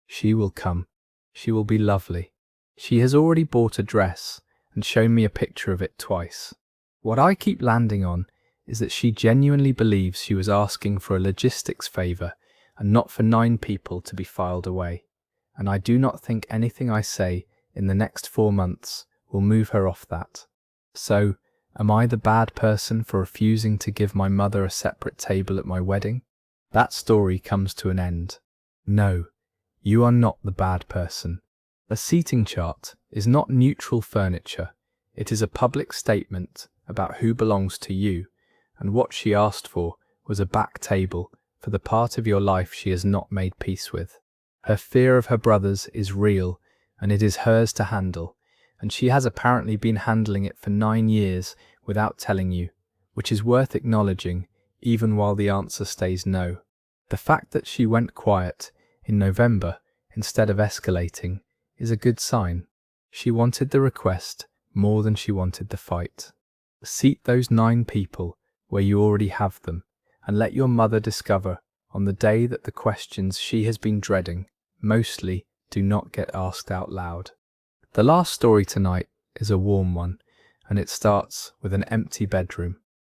She will come. She will be lovely. She has already bought a dress and shown me a picture of it twice. What I keep landing on is that she genuinely believes she was asking for a logistics favour and not for 9 people to be filed away, and I do not think anything I say in the next 4 months will move her off that. So, am I the bad person for refusing to give my mother a separate table at my wedding? That story comes to an end. No, you are not the bad person. A seating chart is not neutral furniture. It is a public statement about who belongs to you, and what she asked for was a back table for the part of your life she has not made peace with. Her fear of her brothers is real, and it is hers to handle, and she has apparently been handling it for 9 years without telling you, which is worth acknowledging even while the answer stays no. The fact that she went quiet in November instead of escalating is a good sign. She wanted the request more than she wanted the fight. Seat those 9 people where you already have them, and let your mother discover on the day that the questions she has been dreading mostly do not get asked out loud. The last story tonight is a warm one, and it starts with an empty bedroom.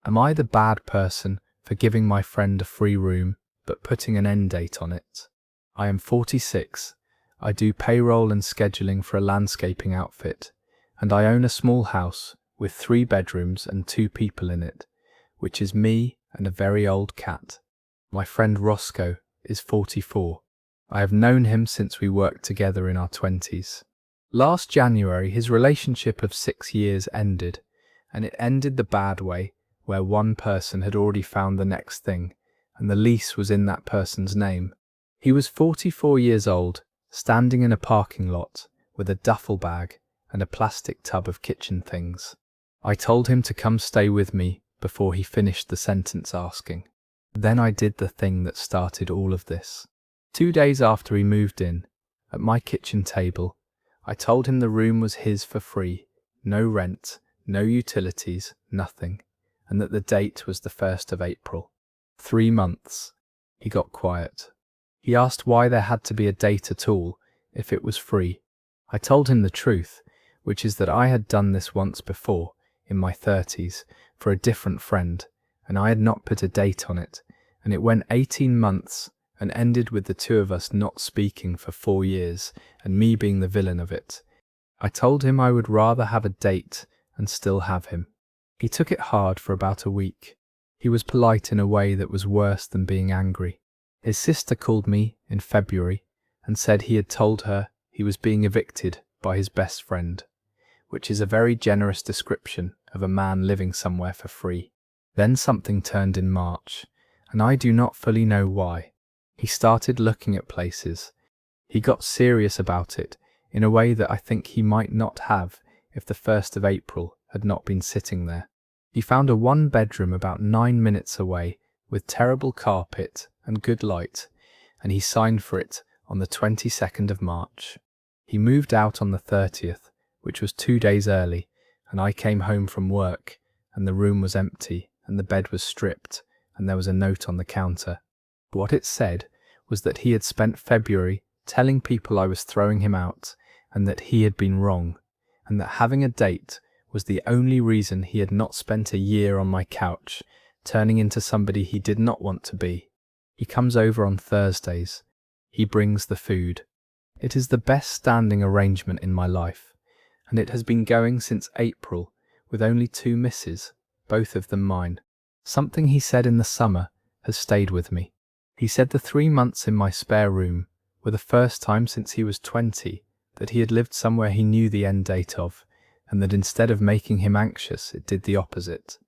Am I the bad person for giving my friend a free room but putting an end date on it? I am 46. I do payroll and scheduling for a landscaping outfit, and I own a small house with 3 bedrooms and 2 people in it, which is me and a very old cat. My friend Roscoe is 44. I have known him since we worked together in our 20s. Last January, his relationship of 6 years ended, and it ended the bad way, where one person had already found the next thing, and the lease was in that person's name. He was 44 years old, standing in a parking lot with a duffel bag and a plastic tub of kitchen things. I told him to come stay with me before he finished the sentence asking. Then I did the thing that started all of this. 2 days after he moved in, at my kitchen table, I told him the room was his for free, no rent, no utilities, nothing, and that the date was the 1st of April. 3 months. He got quiet. He asked why there had to be a date at all if it was free. I told him the truth, which is that I had done this once before, in my 30s, for a different friend, and I had not put a date on it, and it went 18 months and ended with the two of us not speaking for 4 years and me being the villain of it. I told him I would rather have a date and still have him. He took it hard for about a week. He was polite in a way that was worse than being angry. His sister called me in February and said he had told her he was being evicted by his best friend, which is a very generous description of a man living somewhere for free. Then something turned in March, and I do not fully know why. He started looking at places. He got serious about it in a way that I think he might not have if the 1st of April had not been sitting there. He found a 1-bedroom about 9 minutes away with terrible carpet and good light, and he signed for it on the 22nd of March. He moved out on the 30th, which was 2 days early, and I came home from work, and the room was empty, and the bed was stripped, and there was a note on the counter. What it said was that he had spent February telling people I was throwing him out, and that he had been wrong, and that having a date was the only reason he had not spent a year on my couch, turning into somebody he did not want to be. He comes over on Thursdays. He brings the food. It is the best standing arrangement in my life, and it has been going since April, with only 2 misses, both of them mine. Something he said in the summer has stayed with me. He said the 3 months in my spare room were the first time since he was 20 that he had lived somewhere he knew the end date of, and that instead of making him anxious, it did the opposite.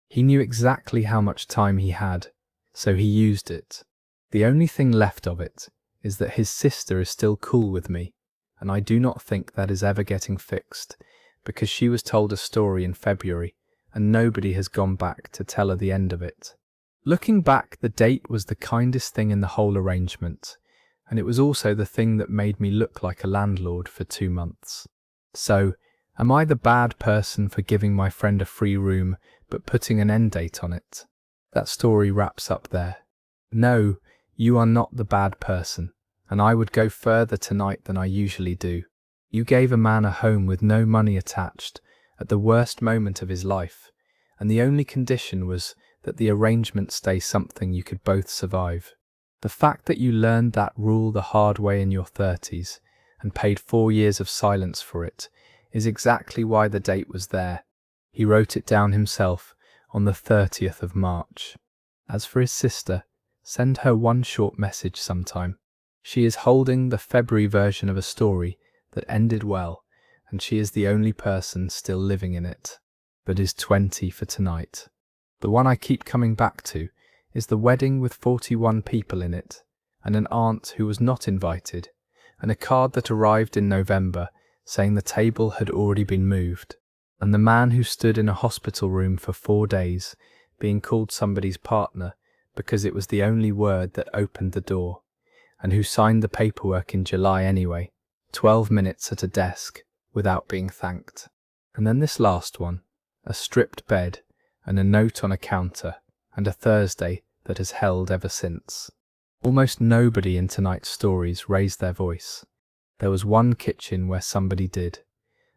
He knew exactly how much time he had, so he used it. The only thing left of it is that his sister is still cool with me, and I do not think that is ever getting fixed, because she was told a story in February, and nobody has gone back to tell her the end of it. Looking back, the date was the kindest thing in the whole arrangement, and it was also the thing that made me look like a landlord for 2 months. So, am I the bad person for giving my friend a free room but putting an end date on it? That story wraps up there. No, you are not the bad person, and I would go further tonight than I usually do. You gave a man a home with no money attached at the worst moment of his life, and the only condition was that the arrangement stay something you could both survive. The fact that you learned that rule the hard way in your 30s and paid 4 years of silence for it is exactly why the date was there. He wrote it down himself on the 30th of March. As for his sister, send her one short message sometime. She is holding the February version of a story that ended well, and she is the only person still living in it, but is 20 for tonight. The one I keep coming back to is the wedding with 41 people in it, and an aunt who was not invited, and a card that arrived in November saying the table had already been moved, and the man who stood in a hospital room for 4 days being called somebody's partner because it was the only word that opened the door, and who signed the paperwork in July anyway, 12 minutes at a desk without being thanked. And then this last one, a stripped bed and a note on a counter, and a Thursday that has held ever since. Almost nobody in tonight's stories raised their voice. There was one kitchen where somebody did,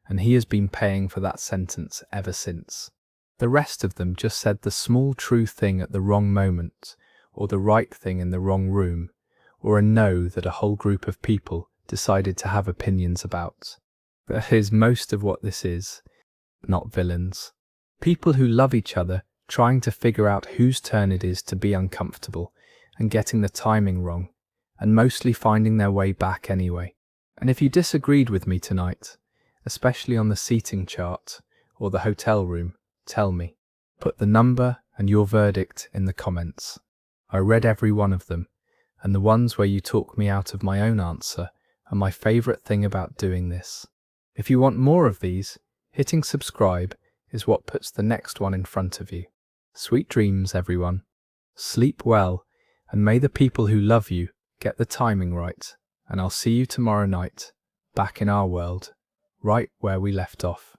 and he has been paying for that sentence ever since. The rest of them just said the small true thing at the wrong moment, or the right thing in the wrong room, or a no that a whole group of people decided to have opinions about. That is most of what this is, not villains. People who love each other trying to figure out whose turn it is to be uncomfortable and getting the timing wrong, and mostly finding their way back anyway. And if you disagreed with me tonight, especially on the seating chart or the hotel room, tell me. Put the number and your verdict in the comments. I read every one of them, and the ones where you talk me out of my own answer are my favourite thing about doing this. If you want more of these, hitting subscribe is what puts the next one in front of you. Sweet dreams, everyone. Sleep well, and may the people who love you get the timing right. And I'll see you tomorrow night, back in our world, right where we left off.